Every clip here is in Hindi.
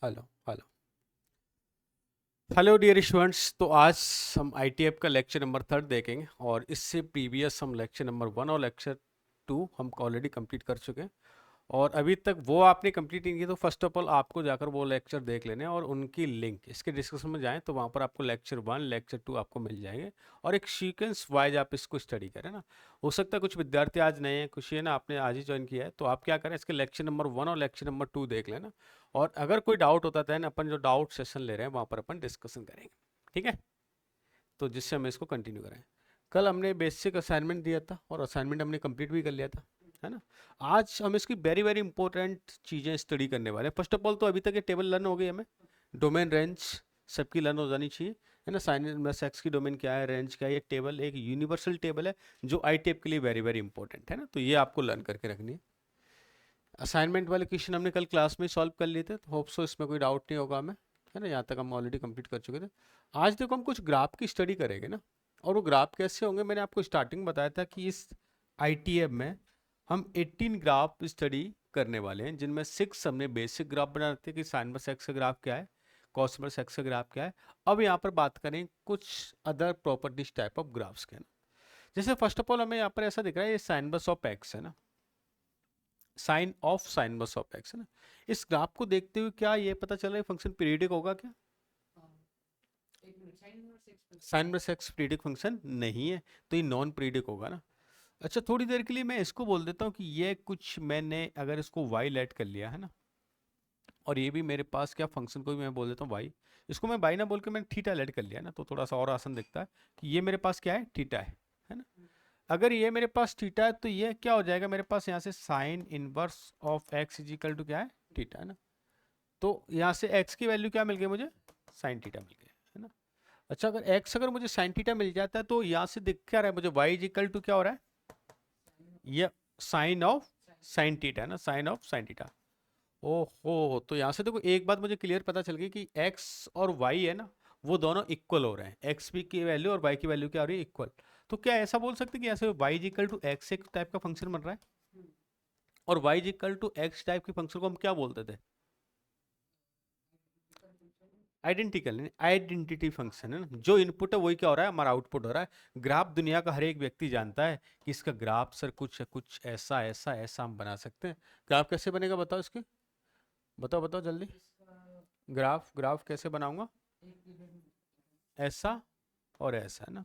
Hello hello hello dear students. तो आज हम आईटीएफ का लेक्चर नंबर 3 देखेंगे और इससे प्रीवियस हम लेक्चर नंबर 1 और लेक्चर 2 हम ऑलरेडी कंप्लीट कर चुके हैं। और अभी तक वो आपने कंप्लीट नहीं किया तो फर्स्ट ऑफ ऑल आपको जाकर वो लेक्चर देख लेने हैं और उनकी लिंक इसके डिस्क्रिप्शन में जाएं तो वहाँ पर आपको लेक्चर 1 लेक्चर 2 आपको मिल जाएंगे और एक सीक्वेंस वाइज आप इसको स्टडी करें ना। हो सकता है कुछ विद्यार्थी आज नए हैं, कुछ ये ना आपने आज ही ज्वाइन किया है, तो आप क्या करें इसके लेक्चर नंबर 1 और लेक्चर नंबर 2 देख लेना। और अगर कोई डाउट होता है अपन जो डाउट सेशन ले रहे हैं वहाँ पर अपन डिस्कशन करेंगे, ठीक है। तो जिससे हम इसको कंटिन्यू करें। कल हमने बेसिक असाइनमेंट दिया था और असाइनमेंट हमने कंप्लीट भी कर लिया था, है ना। आज हम इसकी वेरी वेरी इंपॉर्टेंट चीज़ें स्टडी करने वाले हैं। फर्स्ट ऑफ ऑल तो अभी तक ये टेबल लर्न हो गई हमें, डोमेन रेंज सबकी लर्न हो जानी चाहिए, है ना। साइन सेक्स की डोमेन क्या है, रेंज क्या है, एक टेबल एक यूनिवर्सल टेबल है जो आई टेप के लिए वेरी वेरी इंपॉर्टेंट है ना, तो ये आपको लर्न करके रखनी है। असाइनमेंट वाले क्वेश्चन हमने कल क्लास में सॉल्व कर लिए थे, तो होप सो इसमें कोई डाउट नहीं होगा हमें, है ना। यहाँ तक हम ऑलरेडी कंप्लीट कर चुके थे। आज देखो हम कुछ ग्राफ की स्टडी करेंगे ना। और वो ग्राफ कैसे होंगे, मैंने आपको स्टार्टिंग बताया था कि इस आईटीएम में हम 18 ग्राफ स्टडी करने वाले हैं, जिनमें 6 हमने बेसिक ग्राफ बना रखे कि साइन वर्स एक्स का ग्राफ क्या है, कॉस वर्स एक्स का ग्राफ क्या है। अब यहाँ पर बात करें कुछ other properties type of graphs के ना। जैसे फर्स्ट ऑफ ऑल हमें यहाँ पर ऐसा दिख रहा है, ये साइन वर्स ऑफ एक्स है ना, sine of sine inverse of x है ना। इस ग्राफ को देखते हुए क्या ये पता चल रहा है फंक्शन पीरियडिक होगा क्या? Sine inverse x periodic function नहीं है, तो ये नॉन पीरियडिक होगा ना। अच्छा, थोड़ी देर के लिए मैं इसको बोल देता हूँ कि ये कुछ मैंने अगर इसको y लेट कर लिया है ना, और ये भी मेरे पास क्या फंक्शन को भी मैं बोल देता हूँ y, इसको मैं y ना बोल के मैंने थीटा लेट कर लिया ना, तो थोड़ा सा और आसान दिखता है कि ये मेरे पास क्या है, थीटा है ना। अगर ये मेरे पास थीटा है तो ये क्या हो जाएगा मेरे पास, यहाँ से sine inverse of x is equal to क्या है, थीटा है ना। तो यहाँ से x की वैल्यू क्या मिल गई मुझे, साइन थीटा मिल गया, है ना। अच्छा, अगर मुझे साइन थीटा मिल जाता है तो यहाँ से दिख क्या रहा है मुझे, y इज इक्वल टू क्या हो रहा है, ये साइन ऑफ साइन थीटा है ना, साइन ऑफ साइन थीटा। ओहो, तो यहाँ से देखो एक बात मुझे क्लियर पता चल गई कि x और y है ना, वो दोनों इक्वल हो रहे हैं, x भी की वैल्यू और y की वैल्यू क्या हो रही है, इक्वल। तो क्या ऐसा बोल सकते हैं कि ऐसे y is equal to x एक टाइप का फंक्शन बन रहा है, और y is equal to x type के फंक्शन को हम क्या बोलते थे, आइडेंटिकल आइडेंटिटी फंक्शन है ना। जो इनपुट है वही क्या हो रहा है, हमारा आउटपुट हो रहा है। ग्राफ दुनिया का हर एक व्यक्ति जानता है कि इसका ग्राफ सर कुछ कुछ ऐसा ऐसा ऐसा हम बना सकते हैं। ग्राफ कैसे बनेगा बताओ इसके, बताओ बताओ जल्दी। ग्राफ ग्राफ कैसे बनाऊंगा, ऐसा और ऐसा है ना।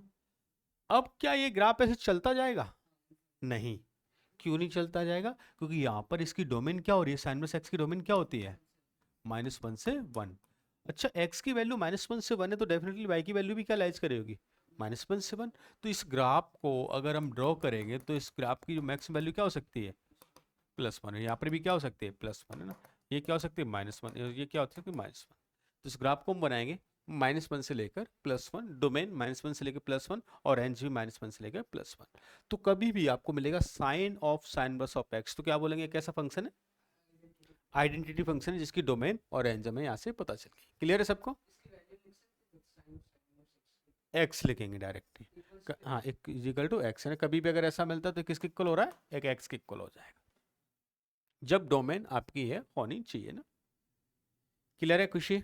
अब क्या ये ग्राफ ऐसे चलता जाएगा, नहीं। क्यों नहीं चलता जाएगा, क्योंकि यहाँ पर इसकी डोमेन क्या हो रही है, साइन वर्स एक्स की डोमेन क्या होती है, -1 से 1। अच्छा, x की वैल्यू -1 से 1 है तो डेफिनेटली y की वैल्यू भी क्या लाइज करेगी, -1 से 1। तो इस ग्राफ को अगर हम ड्रॉ करेंगे तो इस ग्राफ की जो मैक्सिमम वैल्यू क्या हो सकती है, +1 है। यहाँ पर भी क्या हो सकती है, +1 है ना। ये क्या हो सकती है, -1, ये क्या हो सकती है, -1। तो इस ग्राफ को हम बनाएंगे -1 से लेकर +1, डोमेन -1 से लेकर +1 और रेंज भी -1 से लेकर +1। तो कभी भी आपको मिलेगा sine of sine inverse of x, तो क्या बोलेंगे, कैसा फंक्शन है, आइडेंटिटी फंक्शन है जिसकी डोमेन और रेंज हमें यहाँ से पता चल गई। क्लियर है सबको, एक्स लिखेंगे डायरेक्टली। हाँ, एक इजिकल टू एक्स है ना, कभी भी अगर ऐसा मिलता है तो किसके इक्वल हो रहा है, एक एक्स के इक्वल हो जाएगा, जब डोमेन आपकी है होनी चाहिए ना। क्लियर है खुशी,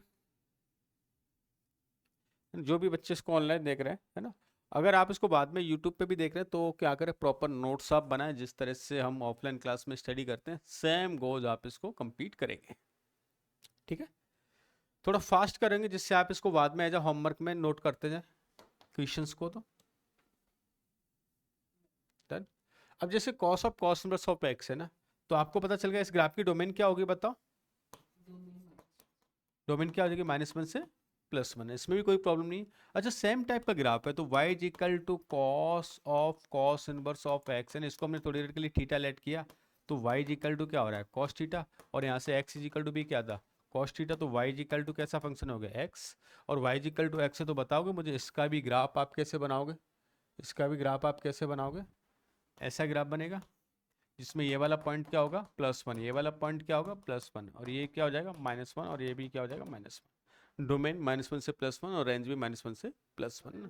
जो भी बच्चे इसको ऑनलाइन देख रहे हैं, है ना। अगर आप इसको बाद में यूट्यूब पे भी देख रहे हैं तो क्या करें, प्रॉपर नोट्स आप बनाएं, जिस तरह से हम ऑफलाइन क्लास में स्टडी करते हैं सेम गोज आप इसको कंप्लीट करेंगे, ठीक है। थोड़ा फास्ट करेंगे जिससे आप इसको बाद में एज अ होमवर्क में नोट करते जाएं क्वेश्चंस को। तो डन। अब जैसे cos of cos inverse of x है ना, तो आपको पता चल गया इस ग्राफ की डोमेन क्या होगी, बताओ डोमेन क्या हो जाएगी, -1 से +1 है, इसमें भी कोई प्रॉब्लम नहीं। अच्छा, सेम टाइप का ग्राफ है तो y is equal to cos of cos inverse of x है, इसको हमने थोड़ी देर के लिए थीटा लेट किया, तो y इज इक्वल टू क्या हो रहा है, कॉस थीटा, और यहाँ से x इज इक्वल टू भी क्या था, कॉस थीटा। तो y इज इक्वल टू कैसा फंक्शन हो गया, x, और y is equal to x है, तो बताओगे मुझे इसका भी ग्राफ आप कैसे बनाओगे, इसका भी ग्राफ आप कैसे बनाओगे, ऐसा ग्राफ बनेगा जिसमें ये वाला पॉइंट क्या होगा, +1, ये वाला पॉइंट क्या होगा, +1, और ये क्या हो जाएगा, -1, और ये भी क्या हो जाएगा, -1। डोमेन -1 से +1 और रेंज भी -1 से +1 ना।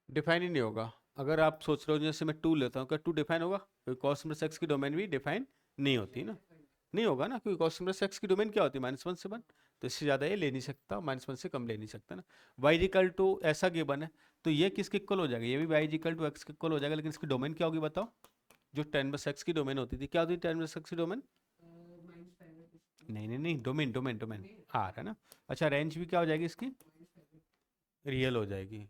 डिफाइन ही नहीं होगा। अगर आप सोच रहे हो जैसे मैं 2 लेता हूँ, क्या 2 डिफाइन होगा, क्योंकि कॉस इनवर्स एक्स की डोमेन भी डिफाइन नहीं होती ना। नहीं होगा ना, क्योंकि कॉस इनवर्स एक्स की डोमेन क्या होती है -1 से 1, तो इससे ज़्यादा ये ले नहीं सकता, -1 से कम ले नहीं सकता ना। y इक्वल टू ऐसा गिवन है, तो ये किसके इक्वल हो जाएगा, ये भी y इक्वल टू एक्स के इक्वल हो जाएगा, लेकिन इसकी डोमेन क्या होगी बताओ। जो tan बस एक्स की डोमेन होती थी, क्या होती थी tan बस एक्स की डोमेन? नहीं नहीं नहीं, डोमेन डोमेन डोमेन आर है ना। अच्छा, रेंज भी क्या हो जाएगी इसकी, रियल हो जाएगी।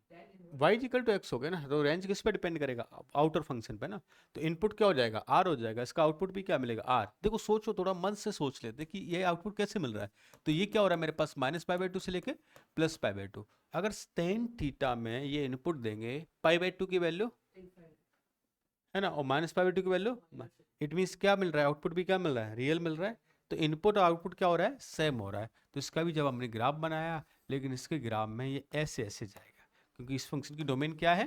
y इक्वल टू एक्स हो गया ना, तो रेंज किस पे डिपेंड करेगा, आउटर फंक्शन पे ना। तो इनपुट क्या हो जाएगा, आर हो जाएगा, इसका आउटपुट भी क्या मिलेगा, आर। देखो सोचो, थोड़ा मन से सोच लेते कि ये आउटपुट कैसे मिल रहा है। तो ये क्या हो रहा है मेरे पास, -π/2 से लेके +π/2। अगर tan थीटा में ये इनपुट देंगे π/2 की वैल्यू है ना, और -π/2 की वैल्यू, इट मीन्स क्या मिल रहा है, आउटपुट भी क्या मिल रहा है, रियल मिल रहा है। तो इनपुट और आउटपुट क्या हो रहा है, सेम हो रहा है। तो इसका भी जब हमने ग्राफ बनाया, लेकिन इसके ग्राफ में ये ऐसे ऐसे जाएगा, क्योंकि इस फंक्शन की डोमेन क्या है,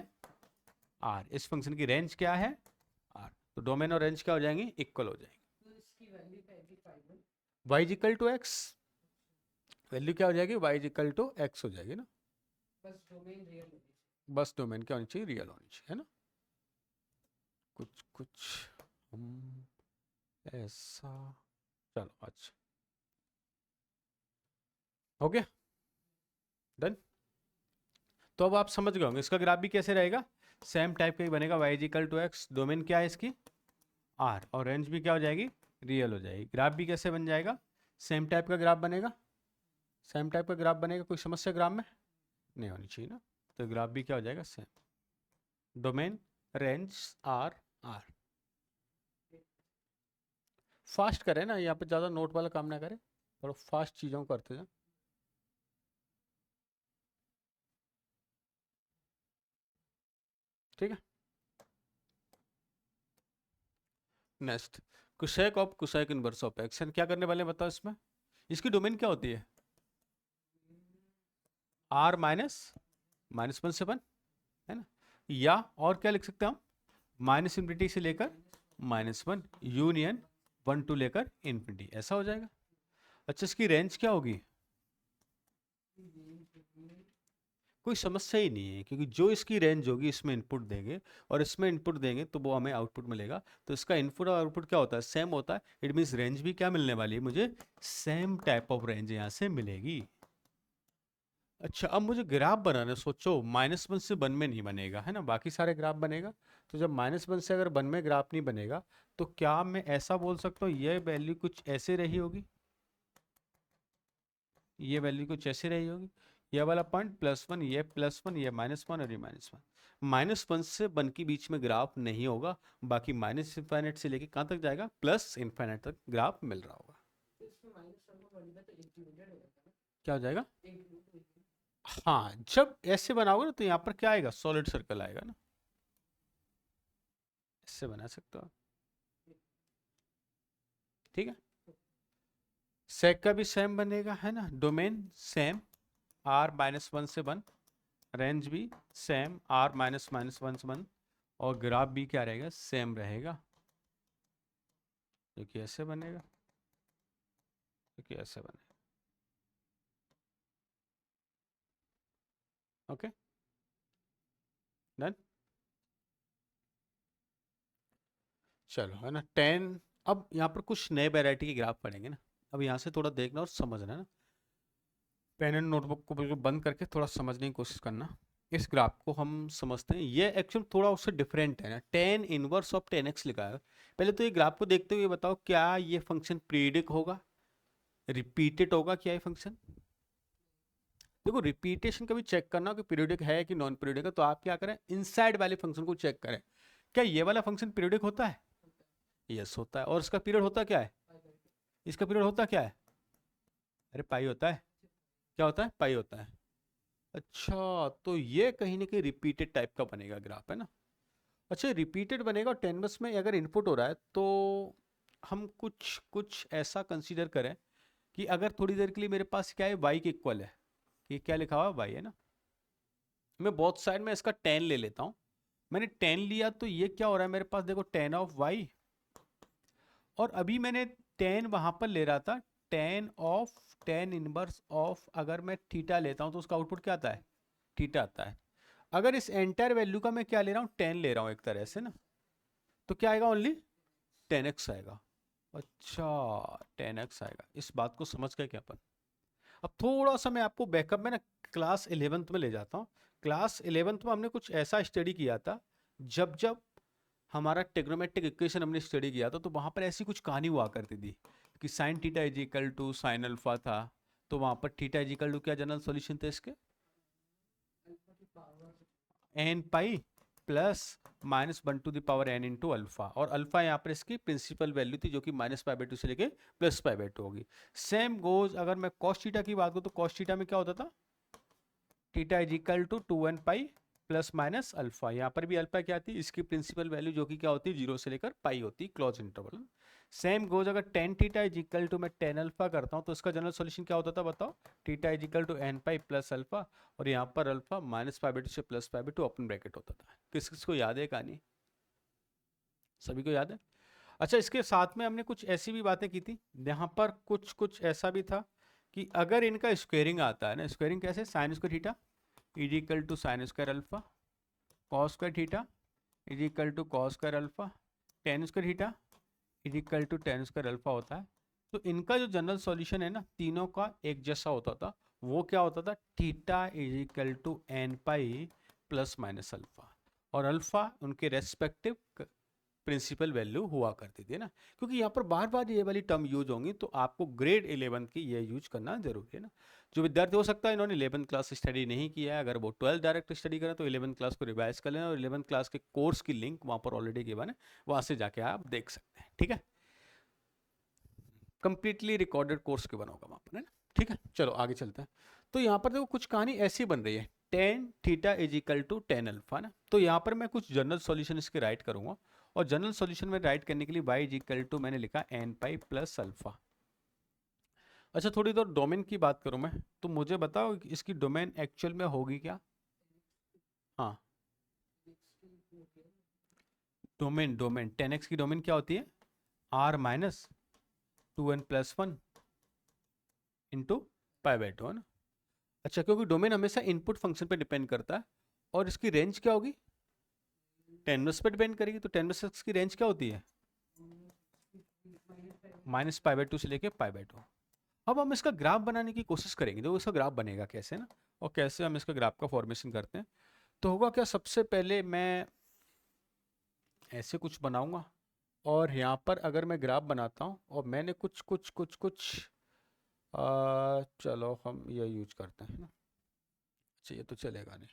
आर, इस फंक्शन की रेंज क्या है, आर। तो डोमेन और रेंज क्या हो जाएंगे, इक्वल हो जाएंगे। Y equal to x, value क्या हो जाएगी, वाई इक्वल टू एक्स हो जाएगी ना। बस डोमेन क्या होनी चाहिए, रियल होनी चाहिए, है ना। कुछ कुछ हम ऐसा, चलो अच्छा हो गया, डन। तो अब आप समझ गए होंगे इसका ग्राफ भी कैसे रहेगा, सेम टाइप का ही बनेगा, y equal to x, domain क्या है इसकी, आर, और रेंज भी क्या हो जाएगी, रियल हो जाएगी। ग्राफ भी कैसे बन जाएगा, सेम टाइप का ग्राफ बनेगा, सेम टाइप का ग्राफ बनेगा। कोई समस्या ग्राफ में नहीं होनी चाहिए ना। तो ग्राफ भी क्या हो जाएगा, same, domain, range, R, R. Fast करें ना, यहाँ पे ज़्यादा नोट वाला काम ना करें, थोड़ा फास्ट चीज़ों को करते हैं। ठीक है, next, cosec of cosec inverse of x, क्या करने वाले हैं बताओ इसमें। इसकी डोमेन क्या होती है, आर -1 से 1, है ना। या और क्या लिख सकते हैं हम, -∞ से लेकर -1 यूनियन 1 टू लेकर इन्फिनिटी, ऐसा हो जाएगा। अच्छा, इसकी रेंज क्या होगी, कोई समस्या ही नहीं है, क्योंकि जो इसकी रेंज होगी इसमें इनपुट देंगे और इसमें इनपुट देंगे तो वो हमें आउटपुट मिलेगा। तो इसका इनपुट और आउटपुट क्या होता है, सेम होता है। इट मीन्स रेंज भी क्या मिलने वाली है मुझे, सेम टाइप ऑफ रेंज यहाँ से मिलेगी। अच्छा, अब मुझे ग्राफ बनाना है। सोचो, -1 से 1 में नहीं बनेगा, है ना, बाकी सारे ग्राफ बनेगा। तो जब -1 से अगर 1 में ग्राफ नहीं बनेगा, तो क्या मैं ऐसा बोल सकता हूँ ये वैल्यू कुछ ऐसे रही होगी, ये वैल्यू कुछ ऐसे रही होगी, ये वाला पॉइंट +1, ये +1, ये -1 और ये -1। -1 से 1 के बीच में ग्राफ नहीं होगा, बाकी -∞ से लेके कहाँ तक जाएगा, +∞ तक ग्राफ मिल रहा होगा। क्या हो जाएगा, हाँ, जब ऐसे बनाओगे ना तो यहाँ पर क्या आएगा, सॉलिड सर्कल आएगा ना, इससे बना सकते हो, ठीक है। सेक का भी सेम बनेगा, है ना, डोमेन सेम, r -1 से 1, रेंज भी सेम, r -1 से 1, और ग्राफ भी क्या रहेगा, सेम रहेगा, जो कि ऐसे बनेगा, जो कि ऐसे बनेगा। Okay, done. चलो, है ना, 10। अब यहाँ पर कुछ नए वैरायटी के ग्राफ पढ़ेंगे ना। अब यहाँ से थोड़ा देखना और समझना है ना, पेन एंड नोटबुक को बिल्कुल बंद करके थोड़ा समझने की कोशिश करना। इस ग्राफ को हम समझते हैं, ये एक्चुअली थोड़ा उससे डिफरेंट है ना, tan इनवर्स ऑफ 10x लिखा है। पहले तो ये ग्राफ को देखते हुए बताओ, क्या ये फंक्शन पीरियडिक होगा, रिपीटेड होगा क्या ये फंक्शन। देखो, रिपीटेशन कभी चेक करना कि पीरियडिक है कि नॉन पीरियडिक है, तो आप क्या करें, इनसाइड वाले फंक्शन को चेक करें, क्या ये वाला फंक्शन पीरियडिक होता है, यस होता है। और इसका पीरियड होता क्या है, इसका पीरियड होता क्या है, अरे पाई होता है, क्या होता है, पाई होता है। अच्छा, तो ये कहीं ना कहीं रिपीटेड टाइप का बनेगा ग्राफ, है ना। अच्छा, रिपीटेड बनेगा, और 10 में अगर इनपुट हो रहा है तो हम कुछ कुछ ऐसा कंसीडर करें कि अगर थोड़ी देर के लिए मेरे पास क्या है, y के इक्वल है, ये क्या लिखा हुआ है, y है ना। मैं बोथ साइड में इसका 10 ले लेता हूँ। मैंने 10 लिया तो ये क्या हो रहा है मेरे पास, देखो tan ऑफ y, और अभी मैंने 10 वहां पर ले रहा था, tan इनवर्स ऑफ, अगर मैं थीटा लेता हूँ तो उसका आउटपुट क्या आता है, थीटा आता है। अगर इस एंटायर वैल्यू का मैं क्या ले रहा हूँ, 10 ले रहा हूँ एक तरह से ना, तो क्या आएगा, ओनली 10x आएगा। अच्छा 10x आएगा, इस बात को समझ गए क्या अपन। अब थोड़ा सा मैं आपको बैकअप में ना क्लास 11th में ले जाता हूँ। क्लास 11th में हमने कुछ ऐसा स्टडी किया था, जब जब हमारा ट्रिग्नोमेट्रिक इक्वेशन हमने स्टडी किया था, तो वहाँ पर ऐसी कुछ कहानी हुआ करती थी कि sine theta is equal to sine alpha था, तो वहाँ पर थीटा इज इक्वल टू क्या जनरल सॉल्यूशन थे इसके, n pi plus minus 1 to the power n into alpha, और अल्फा यहाँ पर इसकी प्रिंसिपल वैल्यू थी जो कि -π/2 से लेके +π/2 होगी। सेम गोज अगर मैं cos थीटा की बात करूँ, तो cos थीटा में क्या होता था, theta is equal to 2n pi plus minus alpha, यहाँ पर भी अल्फा क्या थी, इसकी प्रिंसिपल वैल्यू जो कि क्या होती है 0 से लेकर पाई होती है, क्लोज इंटरवल। सेम गोज अगर tan theta is equal to मैं tan अल्फा करता हूँ, तो इसका जनरल सॉल्यूशन क्या होता था बताओ, theta is equal to n pi plus alpha, और यहाँ पर अल्फा -π/2 से +π/2 ओपन ब्रैकेट होता था। किस किस को याद है कहानी, सभी को याद है। अच्छा, इसके साथ में हमने कुछ ऐसी भी बातें की थी, यहाँ पर कुछ कुछ ऐसा भी था कि अगर इनका स्क्वेयरिंग आता है ना, स्क्वेयरिंग कैसे, sine square theta is equal to sine square alpha, cos square theta is equal to cos square alpha, tan square theta is equal to tan square alpha होता है। तो इनका जो जनरल सॉल्यूशन है ना, तीनों का एक जैसा होता था, वो क्या होता था, theta is equal to n pi plus minus alpha, और अल्फा उनके रेस्पेक्टिव प्रिंसिपल वैल्यू हुआ करती थी ना। क्योंकि यहाँ पर बार बार ये वाली टर्म यूज होंगी, तो आपको ग्रेड 11 की ये यूज करना जरूरी है ना। जो विद्यार्थी हो सकता है इन्होंने 11th क्लास स्टडी नहीं किया है, अगर वो 12th डायरेक्ट स्टडी करें तो 11th क्लास को रिवाइज कर लेना, और 11th क्लास के कोर्स की लिंक वहाँ पर ऑलरेडी गिवन है, वहाँ से जाके आप देख सकते हैं, ठीक है। कंप्लीटली रिकॉर्डेड कोर्स गिवन होगा वहाँ पर, है ना, ठीक है। चलो आगे चलते हैं। तो यहाँ पर देखो कुछ कहानी ऐसी बन रही है, tan theta is equal to tan alpha ना, तो यहाँ पर मैं कुछ जनरल सॉल्यूशन इसके राइट करूंगा, और जनरल सॉल्यूशन में राइट करने के लिए y इज इक्वल टू मैंने लिखा एन पाई प्लस अल्फा। अच्छा, थोड़ी देर डोमेन की बात करूं मैं, तो मुझे बताओ कि इसकी डोमेन एक्चुअल में होगी क्या। हाँ, डोमेन डोमेन 10x की डोमेन क्या होती है, r माइनस 2n+1 इंटू π/2 है ना। अच्छा, क्योंकि डोमेन हमेशा इनपुट फंक्शन पे डिपेंड करता है, और इसकी रेंज क्या होगी, 10 पे डिपेंड करेगी, तो 10 की रेंज क्या होती है, -π/2 से लेके π/2। अब हम इसका ग्राफ बनाने की कोशिश करेंगे, तो इसका ग्राफ बनेगा कैसे ना, और कैसे हम इसका ग्राफ का फॉर्मेशन करते हैं। तो होगा क्या, सबसे पहले मैं ऐसे कुछ बनाऊंगा, और यहाँ पर अगर मैं ग्राफ बनाता हूँ, और मैंने कुछ कुछ कुछ कुछ चलो हम ये यूज करते हैं ना। अच्छा, ये तो चलेगा नहीं,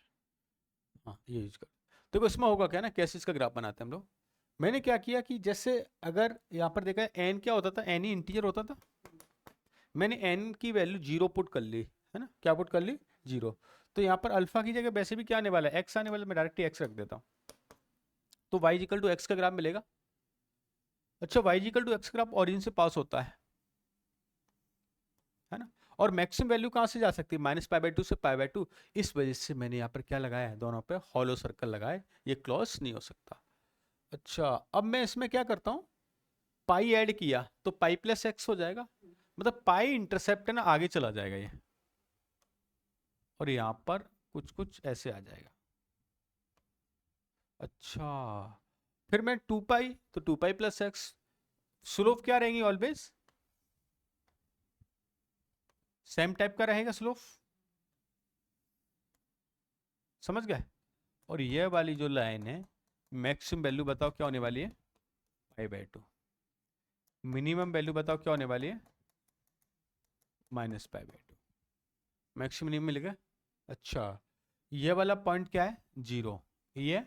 हाँ ये यूज कर। देखो इसमें होगा क्या ना, कैसे इसका ग्राफ बनाते हैं हम लोग। मैंने क्या किया कि जैसे अगर यहाँ पर देखा है एन क्या होता था, एन ही इंटीजर होता था, मैंने एन की वैल्यू 0 पुट कर ली, है ना, क्या पुट कर ली, 0। तो यहाँ पर अल्फा की जगह वैसे भी क्या आने वाला है, एक्स आने वाला है, मैं डायरेक्ट एक्स रख देता हूँ, तो वाई इक्वल टू एक्स का ग्राफ मिलेगा। अच्छा, वाई इक्वल टू एक्स का ग्राफ ओरिजिन से पास होता है ना, और मैक्सिमम वैल्यू कहाँ से जा सकती है, -π/2 से π/2, इस वजह से मैंने यहाँ पर क्या लगाया है, दोनों पे हॉलो सर्कल लगाए, ये क्लॉज नहीं हो सकता। अच्छा, अब मैं इसमें क्या करता हूँ, पाई ऐड किया तो पाई प्लस एक्स हो जाएगा, मतलब पाई इंटरसेप्ट है ना, आगे चला जाएगा ये, और यहाँ पर कुछ कुछ ऐसे आ जाएगा। अच्छा, फिर मैं 2 पाई, तो 2 पाई प्लस एक्स, स्लोप क्या रहेंगी ऑलवेज, सेम टाइप का रहेगा स्लोप, समझ गए। और ये वाली जो लाइन है, मैक्सिमम वैल्यू बताओ क्या होने वाली है, π/2, मिनिमम वैल्यू बताओ क्या होने वाली है, -π/2, मैक्सिमम मिनिमम मिल गया। अच्छा, ये वाला पॉइंट क्या है, 0, ये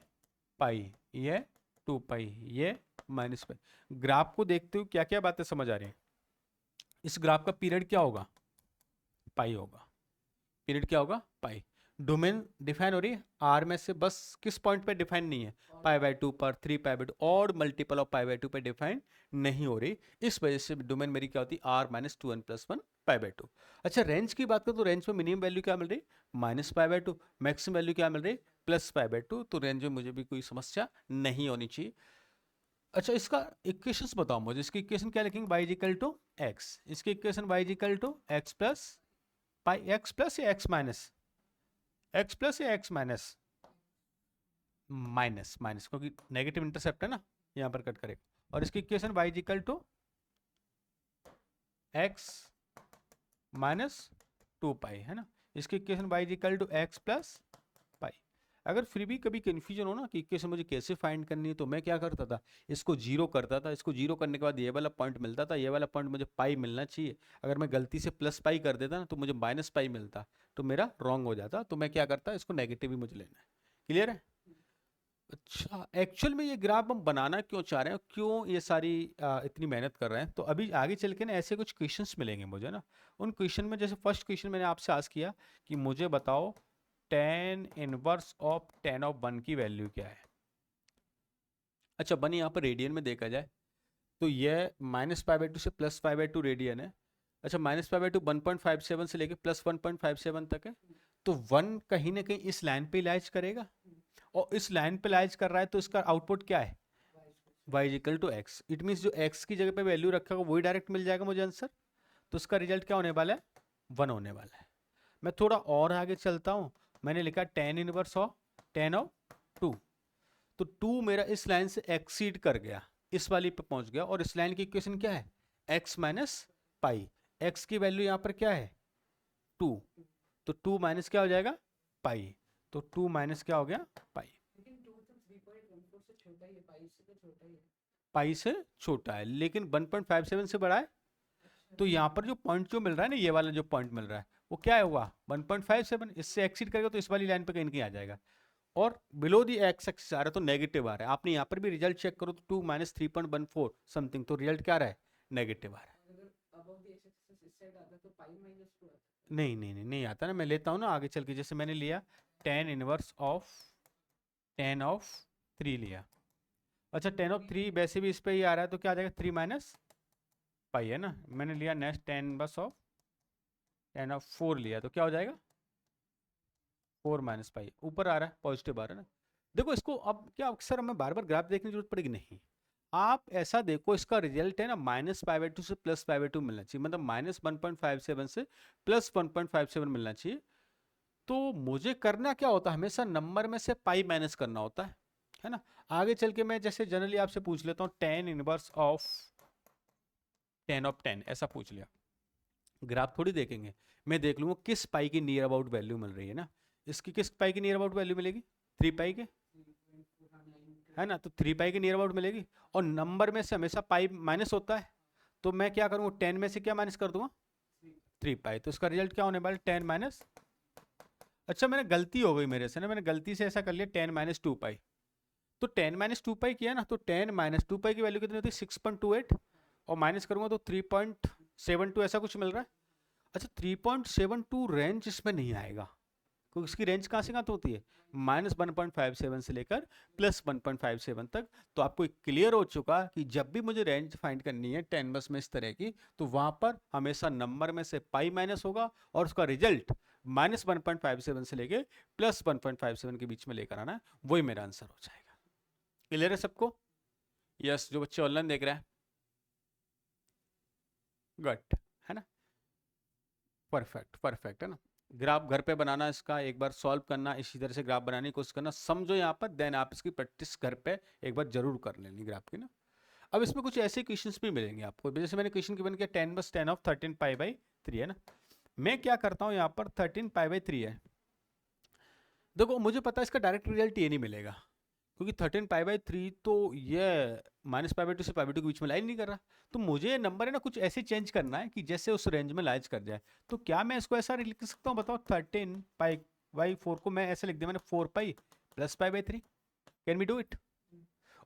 पाई, ये 2 पाई, ये -π। ग्राफ को देखते हुए क्या क्या बातें समझ आ रही हैं, इस ग्राफ का पीरियड क्या होगा, पाई होगा, पीरियड क्या होगा, पाई। डोमेन डिफाइन हो रही है, आर में से बस किस पॉइंट पे डिफाइन नहीं है, π/2 पर, 3π/2 और मल्टीपल ऑफ π/2 पे डिफाइन नहीं हो रही, इस वजह से डोमेन मेरी क्या होती है, r माइनस 2n+1 π/2। अच्छा, रेंज की बात करें तो रेंज में मिनिमम वैल्यू क्या मिल रही, -π/2, मैक्सिमम वैल्यू क्या मिल रही, +π/2, तो रेंज में मुझे भी कोई समस्या नहीं होनी चाहिए। अच्छा, इसका इक्वेशंस बताओ मुझे, इसकी इक्वेशन क्या लिखेंगे, y इक्वल टू एक्स, इसकी equation y equal to x plus pi, x plus या एक्स माइनस, एक्स प्लस या एक्स माइनस, माइनस माइनस, क्योंकि नेगेटिव इंटरसेप्ट है ना, यहाँ पर कट करेगा, और इसकी equation y equal to x minus 2 pi, है ना। इसकी equation y is equal to x plus pi. अगर फिर भी कभी कन्फ्यूजन हो ना कि इक्वेशन मुझे कैसे फाइंड करनी है, तो मैं क्या करता था, इसको जीरो करता था। इसको जीरो करने के बाद ये वाला पॉइंट मिलता था, ये वाला पॉइंट मुझे पाई मिलना चाहिए। अगर मैं गलती से प्लस पाई कर देता ना तो मुझे माइनस पाई मिलता, तो मेरा रॉन्ग हो जाता। तो मैं क्या करता, इसको नेगेटिव ही मुझे लेना है। क्लियर है? अच्छा, एक्चुअल में ये ग्राफ हम बनाना क्यों चाह रहे हैं, क्यों ये सारी इतनी मेहनत कर रहे हैं, तो अभी आगे चल के ना ऐसे कुछ क्वेश्चंस मिलेंगे मुझे ना। उन क्वेश्चन में जैसे फर्स्ट क्वेश्चन मैंने आपसे आस्क किया कि मुझे बताओ tan inverse of tan of 1 की वैल्यू क्या है। अच्छा, 1 यहाँ पर रेडियन में देखा जाए तो ये -π/2 से +π/2 रेडियन है। अच्छा, -π/2 1.57 से लेके +1.57 तक है। तो 1 कहीं ना कहीं इस लाइन पे लाइज करेगा, और इस लाइन पे लाइज कर रहा है, तो इसका आउटपुट क्या है, y equal to x. It means जो x की जगह पे वैल्यू रखा होगा वही डायरेक्ट मिल जाएगा मुझे आंसर। तो इसका रिजल्ट क्या होने वाला है, 1 होने वाला है। मैं थोड़ा और आगे चलता हूँ, मैंने लिखा tan inverse of tan of 2। तो 2 मेरा इस लाइन से एक्सीड कर गया, इस वाली पे पहुंच गया, और इस लाइन की इक्वेशन क्या है, x माइनस पाई। x की वैल्यू यहाँ पर क्या है, 2। तो 2 माइनस क्या हो जाएगा, पाई। तो 2 माइनस क्या हो गया, पाई। पाई से छोटा है, लेकिन 1.57 से बड़ा है। तो यहाँ पर जो पॉइंट जो मिल रहा है ना, ये वाला जो पॉइंट मिल रहा है वो क्या है, हुआ 1.57। इससे एक्सीड करेगा तो इस वाली लाइन पे कहीं कहीं आ जाएगा, और बिलो दी एक्स एक्सिस आ रहा है तो नेगेटिव आ रहा है। आपने यहाँ पर भी रिजल्ट चेक करो तो 2 माइनस 3.14 समथिंग, तो रिजल्ट क्या आ रहा है, नेगेटिव आ रहा है। नहीं नहीं नहीं नहीं आता ना, मैं लेता हूँ ना आगे चल के। जैसे मैंने लिया tan inverse of tan of 3 लिया। अच्छा, tan ऑफ 3 वैसे भी इस पे ही आ रहा है, तो क्या आ जाएगा, 3 माइनस पाई, है ना। मैंने लिया next tan inverse of tan of 4 लिया, तो क्या हो जाएगा, 4 माइनस पाई। ऊपर आ रहा है, पॉजिटिव आ रहा है ना। देखो इसको अब क्या अक्सर हमें बार बार ग्राफ देखने की जरूरत पड़ेगी, नहीं। आप ऐसा देखो, इसका रिजल्ट है ना -π/2 से +π/2 मिलना चाहिए, मतलब -1.57 से +1.57 मिलना चाहिए। तो मुझे करना क्या होता है, हमेशा नंबर में से पाई माइनस करना होता है ना। आगे चल के मैं जैसे जनरली आपसे पूछ लेता हूँ tan inverse of tan of 10, ऐसा पूछ लिया। ग्राफ थोड़ी देखेंगे, मैं देख लूंगा किस पाई की नियर अबाउट वैल्यू मिल रही है ना। इसकी किस पाई की नियर अबाउट वैल्यू मिलेगी, 3 पाई के, है ना। तो 3 पाई की नियर अबाउट मिलेगी, और नंबर में से हमेशा पाई माइनस होता है। तो मैं क्या करूँगा, 10 में से क्या माइनस कर दूंगा, 3 पाई। तो इसका रिजल्ट क्या होने वाला, 10 माइनस। अच्छा, मैंने गलती हो गई मेरे से ना, मैंने गलती से ऐसा कर लिया 10 माइनस 2 पाई। तो 10 माइनस 2 पाई किया ना, तो 10 माइनस 2 पाई की वैल्यू कितनी होती है, 6.28, और माइनस करूंगा तो 3.72 ऐसा कुछ मिल रहा है। अच्छा, 3.72 रेंज इसमें नहीं आएगा, क्योंकि इसकी रेंज कहाँ से कहाँ तक होती है, -1.57 से लेकर +1.57 तक। तो आपको क्लियर हो चुका कि जब भी मुझे रेंज फाइंड करनी है 10 बस में इस तरह की, तो वहां पर हमेशा नंबर में से पाई माइनस होगा, और उसका रिजल्ट -1.57 से लेके +1.57 के बीच में लेकर आना है, वही मेरा आंसर हो जाएगा। क्लियर है सबको? यस, जो बच्चे ऑनलाइन देख रहे हैं, गुड, है ना, परफेक्ट परफेक्ट, है ना। ग्राफ घर पे बनाना, इसका एक बार सॉल्व करना, इसी तरह से ग्राफ बनाने की कोशिश करना, समझो यहाँ पर, देन आप इसकी प्रैक्टिस घर पे एक बार जरूर कर लेनी ग्राफ की ना। अब इसमें कुछ ऐसे क्वेश्चंस भी मिलेंगे आपको, जैसे मैंने क्वेश्चन गिवन किया tan बस tan ऑफ 13 π/3, है ना। मैं क्या करता हूँ, यहाँ पर 13 π/3 है। देखो मुझे पता है इसका डायरेक्ट रिजल्ट ये नहीं मिलेगा, क्योंकि 13 π/3 तो ये -π/2 से π/2 के बीच में लाइन नहीं कर रहा। तो मुझे नंबर है ना कुछ ऐसे चेंज करना है कि जैसे उस रेंज में लाइज कर जाए। तो क्या मैं इसको ऐसा लिख सकता हूँ, बताओ, 13 π/4 को मैं ऐसे लिख दिया मैंने 4 pi plus π/3। Can we do it?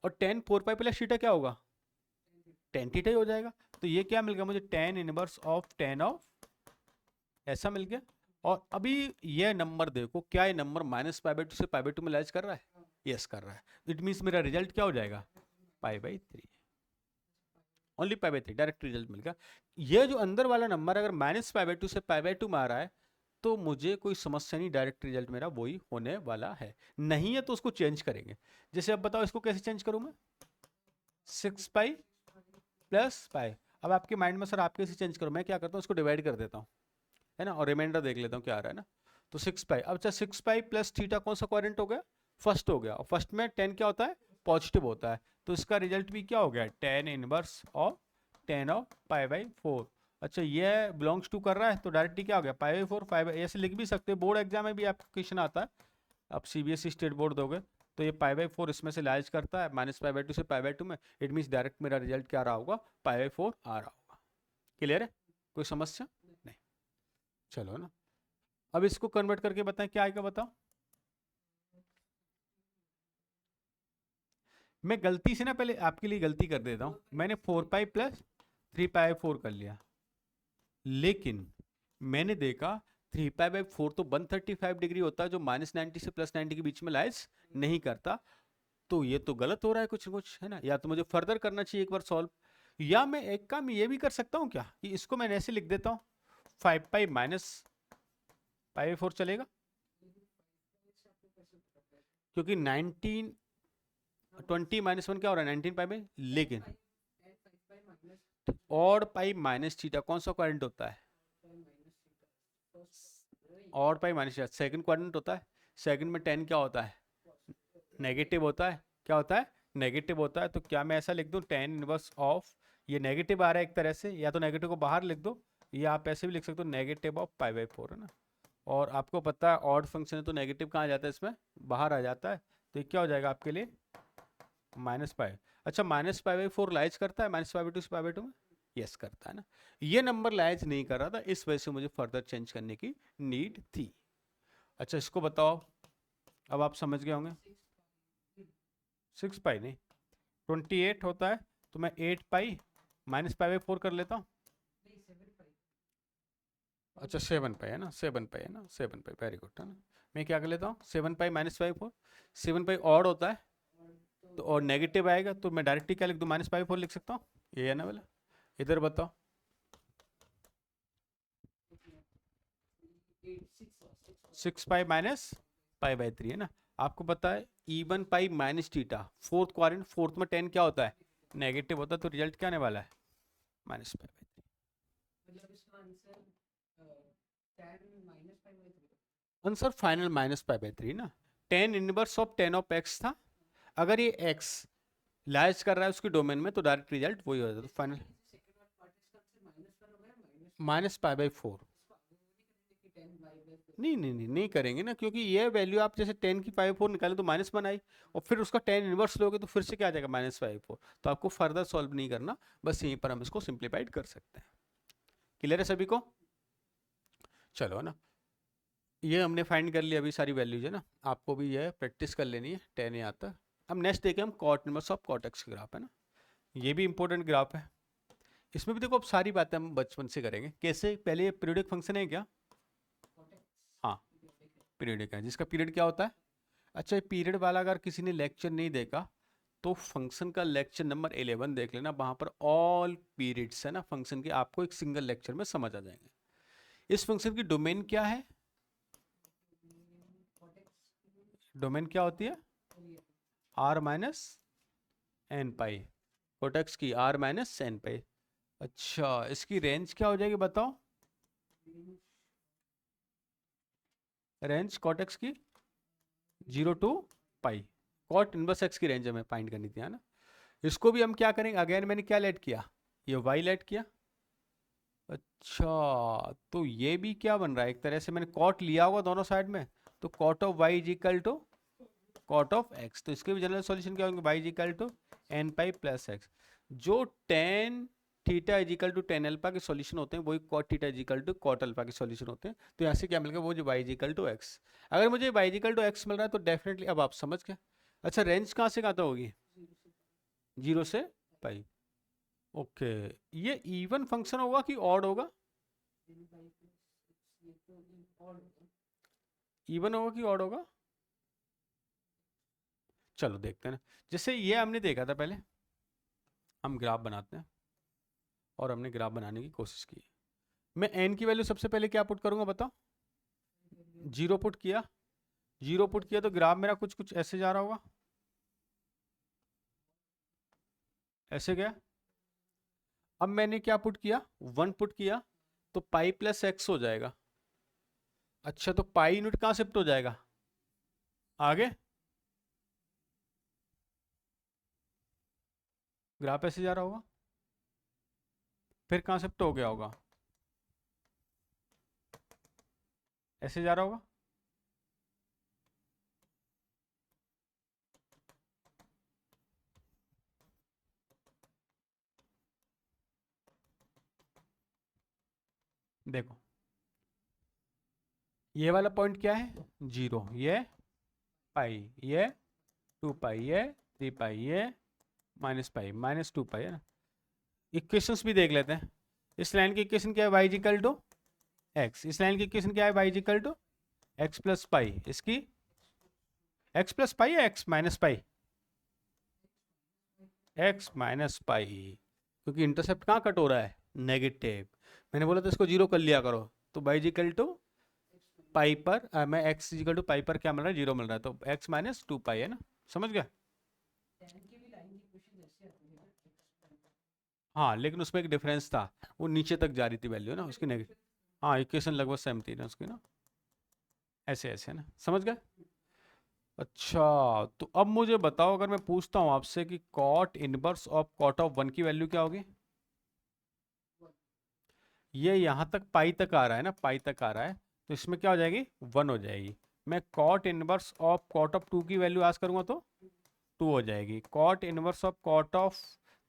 और tan 4 पाई प्लस थीटा क्या होगा, tan थीटा ही हो जाएगा। तो ये क्या मिल गया मुझे, tan inverse of tan of, ऐसा मिल गया। और अभी ये नंबर देखो, क्या ये नंबर -π/2 से π/2 में लाइज कर रहा है, यस कर रहा है। इट मीन्स मेरा रिजल्ट क्या हो जाएगा, π/3, ओनली π/3, डायरेक्ट रिजल्ट मिल गया। ये जो अंदर वाला नंबर अगर -π/2 से π/2 में आ रहा है, तो मुझे कोई समस्या नहीं, डायरेक्ट रिजल्ट मेरा वही होने वाला है। नहीं है तो उसको चेंज करेंगे। जैसे अब बताओ इसको कैसे चेंज करूं मैं, 6 पाई प्लस पाई। अब आपके माइंड में सर आप कैसे चेंज करो, मैं क्या करता हूँ इसको डिवाइड कर देता हूँ, है ना, और रिमाइंडर देख लेता हूँ क्या आ रहा है ना। तो 6 पाई, अब अच्छा 6 पाई प्लस थीटा कौन सा क्वाड्रेंट हो गया, फर्स्ट हो गया, और फर्स्ट में 10 क्या होता है, पॉजिटिव होता है। तो इसका रिजल्ट भी क्या हो गया, tan inverse of tan of π/4। अच्छा ये बिलोंग्स टू कर रहा है तो डायरेक्टली क्या हो गया, पाई बाई 4, ऐसे लिख भी सकते हैं, बोर्ड एग्जाम में भी आपको क्वेश्चन आता है, आप सीबीएसई स्टेट बोर्ड दोगे तो ये पाई बाई 4 इसमें से लाइज करता है, माइनस पाई बाई 2 से पाई बाई 2 में, इट मीन्स डायरेक्ट मेरा रिजल्ट क्या आ रहा होगा, पाई बाई 4 आ रहा होगा। क्लियर है, कोई समस्या नहीं। चलो ना, अब इसको कन्वर्ट करके बताएं क्या आएगा, बताओ। मैं गलती से ना पहले आपके लिए गलती कर देता हूँ, मैंने 4 पाई प्लस 3 पाई 4 कर लिया, लेकिन मैंने देखा 3 पाई बाई 4 तो 135 डिग्री होता है, जो -90 से +90 के बीच में लाइज नहीं करता, तो ये तो गलत हो रहा है कुछ न कुछ, है ना। या तो मुझे फर्दर करना चाहिए एक बार सॉल्व, या मैं एक काम ये भी कर सकता हूँ क्या कि इसको मैं ऐसे लिख देता हूँ, 5 पाई माइनस पाई बाई 4 चलेगा, क्योंकि 19 20 -1 क्या हो रहा है, 19 पाई में, लेकिन और पाई माइनस थीटा कौन सा क्वाड्रेंट होता है, और pi minus theta second quadrant होता है, सेकंड में 10 क्या होता है, नेगेटिव होता है, क्या होता है, नेगेटिव होता है। तो क्या मैं ऐसा लिख दूं 10 इनवर्स ऑफ, ये नेगेटिव आ रहा है एक तरह से, या तो नेगेटिव को बाहर लिख दो, या आप ऐसे भी लिख सकते हो नेगेटिव ऑफ पाई बाई 4, है ना। और आपको पता है ऑड फंक्शन है तो नेगेटिव कहाँ आ जाता है, इसमें बाहर आ जाता है, तो ये क्या हो जाएगा आपके लिए माइनस पाई। अच्छा माइनस पाई बाई 4 लाइज करता है माइनस पाई बाई 2 से पाई बाई 2 में, यस करता है ना। ये नंबर लाइज नहीं कर रहा था, इस वजह से मुझे फर्दर चेंज करने की नीड थी। अच्छा इसको बताओ, अब आप समझ गए होंगे। 6 पाई नहीं, 28 होता है, तो मैं 8 पाई माइनस पाई बाई 4 कर लेता हूँ। अच्छा 7 पाई है ना, 7 पाई है ना, 7 पाई, वेरी गुड, है ना। मैं क्या कर लेता हूँ 7 पाई माइनस पाई 4, 7 पाई ऑड होता है तो और नेगेटिव आएगा, तो मैं डायरेक्टली क्या लिख दूँ, माइनस पाई 4 लिख सकता हूँ, ये है ना वाला। इधर बताओ 6 पाई माइनस पाई बाई 3 है ना। आपको पता है even pi minus theta, fourth quadrant, fourth में 10 क्या होता है, नेगेटिव होता है, तो रिजल्ट क्या आने वाला है, minus pi by 3। Answer final minus pi by 3 ना, 10 इनवर्स ऑफ 10 ऑफ एक्स था, अगर ये एक्स लाइज कर रहा है उसके डोमेन में तो डायरेक्ट रिजल्ट वही हो जाता है, फाइनल माइनस पाई बाई 4। नहीं करेंगे ना, क्योंकि ये वैल्यू आप जैसे 10 की पाई 4 निकाले तो -1 आई, और फिर उसका 10 इनवर्स लोगे तो फिर से क्या आ जाएगा -5/4, तो आपको फर्दर सॉल्व नहीं करना, बस यहीं पर हम इसको सिंप्लीफाइड कर सकते हैं। क्लियर है सभी को, चलो ना, ये हमने फाइंड कर लिया अभी सारी वैल्यूज, है ना। आपको भी ये प्रैक्टिस कर लेनी है 10 यहाँ तक। अब नेक्स्ट देखें हम cot inverse of cot x graph, है ना, ये भी इंपॉर्टेंट ग्राफ है। इसमें भी देखो अब सारी बातें हम बचपन से करेंगे, कैसे, पहले ये पीरियडिक फंक्शन है क्या, हाँ पीरियडिक है, जिसका पीरियड क्या होता है। अच्छा ये पीरियड वाला अगर किसी ने लेक्चर नहीं देखा तो फंक्शन का लेक्चर नंबर 11 देख लेना, वहां पर ऑल पीरियड्स है ना फंक्शन के, आपको एक सिंगल लेक्चर में समझ आ जाएंगे। इस फंक्शन की डोमेन क्या है, डोमेन क्या होती है, R minus n pi, cot x की आर माइनस एन पाई। अच्छा इसकी रेंज क्या हो जाएगी बताओ, रेंज कॉटेक्स की 0 to pi, cot inverse x की रेंज हमें फाइंड करनी थी, है ना। इसको भी हम क्या करेंगे, अगेन मैंने क्या लेट किया, ये वाई लेट किया। अच्छा तो ये भी क्या बन रहा है, एक तरह से मैंने कॉट लिया होगा दोनों साइड में, तो cot of y is equal to cot of x, तो इसके भी जनरल सॉल्यूशन क्या होंगे, y is equal to n pi plus x, जो tan theta is equal to tan alpha के सॉल्यूशन होते हैं वही cot theta is equal to cot alpha के सॉल्यूशन होते हैं। तो यहाँ से क्या मिल गया, वो जो y is equal to x, अगर मुझे y is equal to x मिल रहा है तो डेफिनेटली अब आप समझ गए। अच्छा रेंज कहाँ से कहाँ तक होगी, 0 से पाई, ओके। ये इवन फंक्शन होगा कि ऑड होगा, इवन होगा कि ऑड होगा, चलो देखते हैं ना। जैसे ये हमने देखा था पहले, हम ग्राफ बनाते हैं, और हमने ग्राफ बनाने की कोशिश की। मैं एन की वैल्यू सबसे पहले क्या पुट करूंगा बताओ, 0 पुट किया, 0 पुट किया तो ग्राफ मेरा कुछ कुछ ऐसे जा रहा होगा, ऐसे गया। अब मैंने क्या पुट किया, 1 पुट किया, तो पाई प्लस एक्स हो जाएगा। अच्छा तो पाई यूनिट कहां शिफ्ट हो जाएगा, आगे, ग्राफ ऐसे जा रहा होगा, फिर कहां शिफ्ट हो गया होगा, ऐसे जा रहा होगा। देखो ये वाला पॉइंट क्या है, 0, ये पाई, ये 2 पाई, ये 3 पाई, ये -पाई, -2 पाई है ना। इक्वेशंस भी देख लेते हैं। इस लाइन की इक्वेशन क्या है, y इक्वल टू एक्स। इस लाइन की इक्वेशन क्या है, y equal to x plus pi. इसकी x प्लस पाई या x minus pi, x minus pi, क्योंकि इंटरसेप्ट कहाँ कट हो रहा है, नेगेटिव। मैंने बोला था इसको 0 कर लिया करो, तो y इक्वल टू पाई पर मैं x इक्वल टू पाई पर क्या मिल रहा है, 0 मिल रहा है, तो x -2 पाई है ना, समझ गया। हाँ लेकिन उसमें एक डिफरेंस था, वो नीचे तक जा रही थी वैल्यू ना उसकी नेगेटिव। हाँ इक्वेशन लगभग सेम थी ना उसकी ना, ऐसे ऐसे ना, समझ गए। अच्छा तो अब मुझे बताओ, अगर मैं पूछता हूँ आपसे कि cot inverse of cot of 1 की वैल्यू क्या होगी। ये यहाँ तक पाई तक आ रहा है ना, पाई तक आ रहा है, तो इसमें क्या हो जाएगी, 1 हो जाएगी। मैं cot inverse of cot of 2 की वैल्यू आस करूंगा तो 2 हो जाएगी। Cot inverse of cot of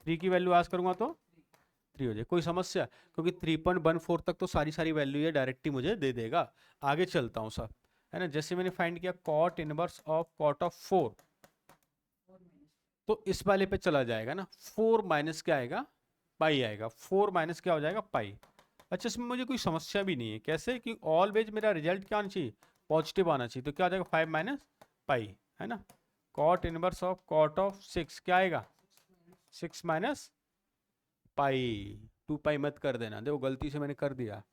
3 की वैल्यू आस करूंगा तो 3 हो जाएगी। कोई समस्या, क्योंकि 3.14 तक तो सारी सारी वैल्यू ये डायरेक्ट ही मुझे दे देगा। आगे चलता हूँ सर, है ना। जैसे मैंने फाइंड किया cot inverse of cot of 4, तो इस वाले पे चला जाएगा ना, 4 माइनस क्या आएगा, पाई आएगा। 4 माइनस क्या हो जाएगा, पाई। अच्छा इसमें मुझे कोई समस्या भी नहीं है, कैसे कि ऑलवेज मेरा रिजल्ट क्या आना चाहिए, पॉजिटिव आना चाहिए। तो क्या हो जाएगा, 5 माइनस पाई, है ना। Cot inverse of cot of 6 क्या आएगा, 6 माइनस पाई। 2 पाई मत कर देना, देखो गलती से मैंने कर दिया,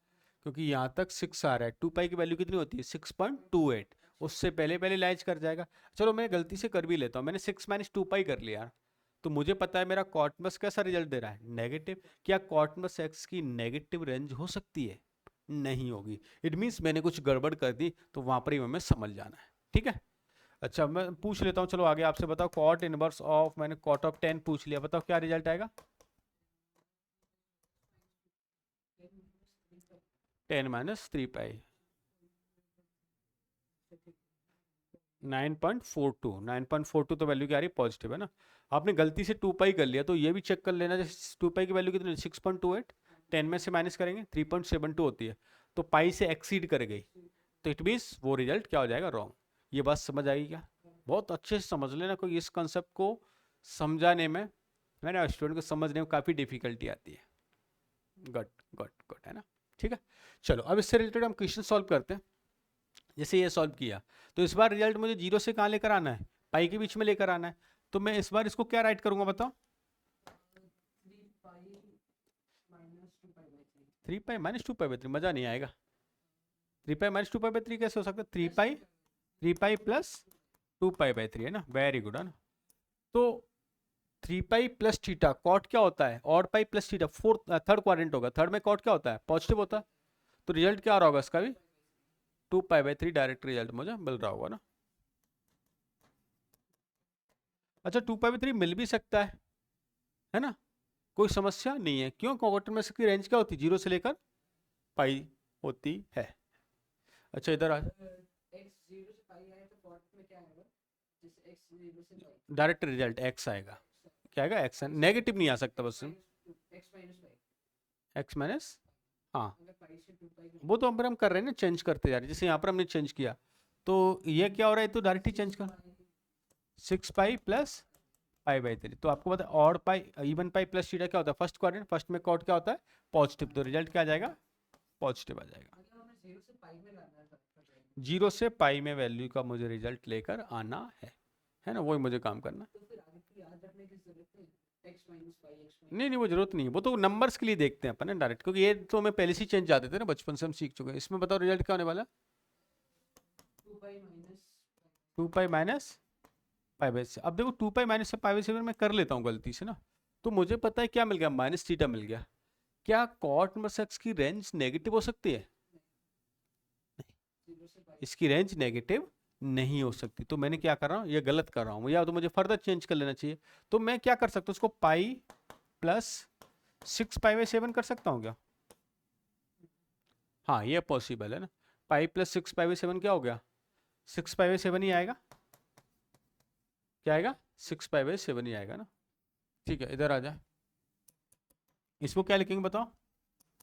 क्योंकि यहाँ तक 6 आ रहा है। 2 पाई की वैल्यू कितनी होती है, 6.28, उससे पहले पहले लाइज कर जाएगा। चलो मैं गलती से कर भी लेता हूँ, मैंने 6 - 2 पाई कर लिया, तो मुझे पता है मेरा कॉटमस कैसा रिजल्ट दे रहा है, नेगेटिव। क्या कॉटमस एक्स की नेगेटिव रेंज हो सकती है, नहीं होगी। इट मीन्स मैंने कुछ गड़बड़ कर दी, तो वहां पर ही हमें समझ जाना है, ठीक है। अच्छा मैं पूछ लेता हूँ, चलो आगे आपसे बताओ, कॉट इनवर्स ऑफ, मैंने कॉट ऑफ 10 पूछ लिया, बताओ क्या रिजल्ट आएगा। 10 - 3 पाई, 9.42, 9.42 तो वैल्यू क्या आ रही है, पॉजिटिव है ना। आपने गलती से 2 पाई कर लिया, तो ये भी चेक कर लेना, जैसे 2 पाई की वैल्यू कितनी है, 6.28, 10 में से माइनस करेंगे 3.72 होती है, तो पाई से एक्सीड कर गई, तो इट मीन्स वो रिजल्ट क्या हो जाएगा, रॉन्ग। ये बात समझ आएगी क्या, बहुत अच्छे से समझ लेना, कोई इस कंसेप्ट को समझाने में, है ना, स्टूडेंट को समझने में काफ़ी डिफिकल्टी आती है। गुड गुड गुड, है ना। ठीक है, चलो अब इससे रिलेटेड हम क्वेश्चन सॉल्व करते हैं। जैसे ये सॉल्व किया, तो इस बार रिजल्ट मुझे 0 से कहाँ लेकर आना है, पाई के बीच में लेकर आना है। तो मैं इस बार इसको क्या राइट करूंगा बताओ, 3 पाई - 2 पाई/3, मजा नहीं आएगा। 3 पाई - 2 पाई/3 कैसे हो सकता है, 3 पाई प्लस 2 पाई/3 है ना, वेरी गुड, है ना। तो 3 पाई प्लस थीटा, कॉट क्या होता है, odd pi plus theta, fourth third quadrant होगा, थर्ड में कॉट क्या होता है, पॉजिटिव होता है। तो रिजल्ट क्या आ रहा होगा इसका भी, 2 पाई/3 डायरेक्ट रिजल्ट मुझे मिल रहा होगा ना। अच्छा 2 पाई/3 मिल भी सकता है ना, कोई समस्या नहीं है। क्यों, क्वाड्रेंट में इसकी रेंज क्या होती है, 0 से लेकर पाई होती है। अच्छा इधर आ, डायरेक्ट रिजल्ट एक्स आएगा, क्या आएगा, एक्स, नेगेटिव नहीं आ सकता बस, एक्स माइनस, हाँ वो तो हम कर रहे हैं ना, चेंज करते जा रहे हैं, जैसे यहाँ पर हमने चेंज किया, तो ये क्या हो रहा है, तो डायरेक्ट ही चेंज कर, 6 पाई प्लस पाई/3। तो आपको पता है ऑड पाई इवन पाई प्लस थीटा क्या होता है, फर्स्ट क्वाड्रेंट, फर्स्ट में कॉट क्या होता है, पॉजिटिव, तो रिजल्ट क्या आ जाएगा, पॉजिटिव आ जाएगा। 0 से पाई में वैल्यू का मुझे रिजल्ट लेकर आना है ना, वही मुझे काम करना। नहीं नहीं वो जरूरत नहीं है, वो तो नंबर्स के लिए देखते हैं अपन ना डायरेक्ट, क्योंकि ये तो हमें पहले से ही चेंज आते थे ना, बचपन से हम सीख चुके हैं। इसमें बताओ रिजल्ट क्या होने वाला, 2 पाई - पाई/7। अब देखो 2 पाई - पाई/7 मैं कर लेता हूँ गलती से ना, तो मुझे पता है क्या मिल गया, -थीटा मिल गया। क्या कॉट मर्सेक्स की रेंज नेगेटिव हो सकती है, इसकी रेंज नेगेटिव नहीं हो सकती। तो मैंने क्या कर रहा हूँ, ये गलत कर रहा हूँ, या तो मुझे फर्दर चेंज कर लेना चाहिए। तो मैं क्या कर सकता हूँ, उसको पाई प्लस 6 पाई/7 कर सकता हूँ क्या, हाँ ये पॉसिबल है ना। पाई प्लस 6 पाई/7 क्या हो गया? 6 पाई/7 ही आएगा। क्या आएगा? 6 पाई/7 ही आएगा ना। ठीक है, इधर आ जाए। इसको क्या लिखेंगे बताओ?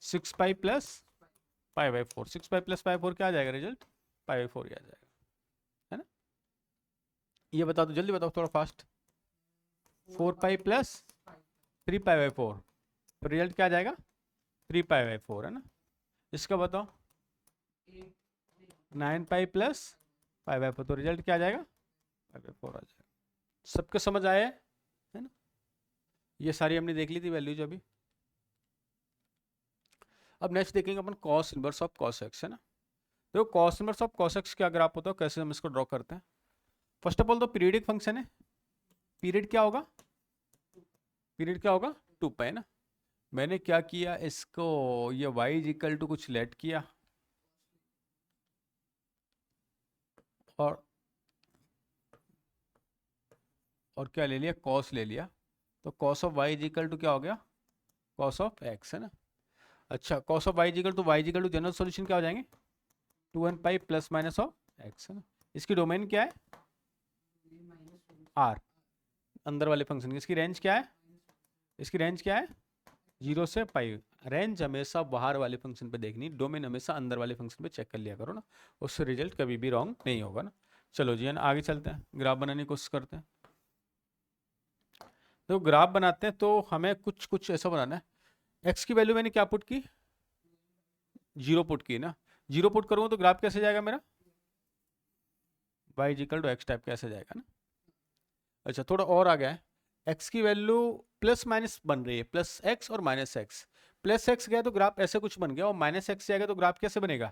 6 पाई प्लस पाई/4। 6 पाई प्लस पाई/4 क्या आ जाएगा रिजल्ट? पाई/4 ही आ जाएगा, है ना। ये बता दो, जल्दी बताओ, थोड़ा फास्ट। 4 पाई प्लस 3 पाई/4, तो रिजल्ट क्या आ जाएगा? 3 पाई/4, है ना। इसका बताओ। 9 पाई प्लस पाई/4, तो रिजल्ट क्या आ जाएगा? पाई/4 आ जाएगा। सबके समझ आया है ना। ये सारी हमने देख ली थी वैल्यूज अभी। अब नेक्स्ट देखेंगे अपन cos inverse of cos x, है ना। देखो cos inverse of cos x क्या, अगर आप होता हो कैसे हम इसको ड्रॉ करते हैं। फर्स्ट ऑफ ऑल तो पीरियडिक फंक्शन है। पीरियड क्या होगा? पीरियड क्या होगा? 2 पाई, ना। मैंने क्या किया, इसको ये y इज इक्वल टू कुछ लेट किया, और क्या ले लिया? कॉस ले लिया। तो cos of y is equal to क्या हो गया? कॉस ऑफ x, है ना। अच्छा, cos of y is equal to general solution क्या हो जाएंगे? 2n pi plus minus of x, है ना। इसकी डोमेन क्या है? r, अंदर वाले फंक्शन की। इसकी रेंज क्या है? इसकी रेंज क्या है? 0 से पाई। रेंज हमेशा बाहर वाले फंक्शन पे देखनी, डोमेन हमेशा अंदर वाले फंक्शन पे चेक कर लिया करो ना, उससे रिजल्ट कभी भी रॉन्ग नहीं होगा ना। चलो जी, आगे चलते हैं, ग्राफ बनाने की कोशिश करते हैं। तो ग्राफ बनाते हैं तो हमें कुछ कुछ ऐसा बनाना है। एक्स की वैल्यू मैंने क्या पुट की? 0 पुट की ना। 0 पुट करूँगा तो ग्राफ कैसे जाएगा मेरा? y equal to x type कैसे जाएगा ना। अच्छा, थोड़ा और आ गया है। x की वैल्यू प्लस माइनस बन रही है, प्लस एक्स और माइनस एक्स। प्लस एक्स गया तो ग्राफ ऐसे कुछ बन गया, और माइनस एक्स जाएगा तो ग्राफ कैसे बनेगा?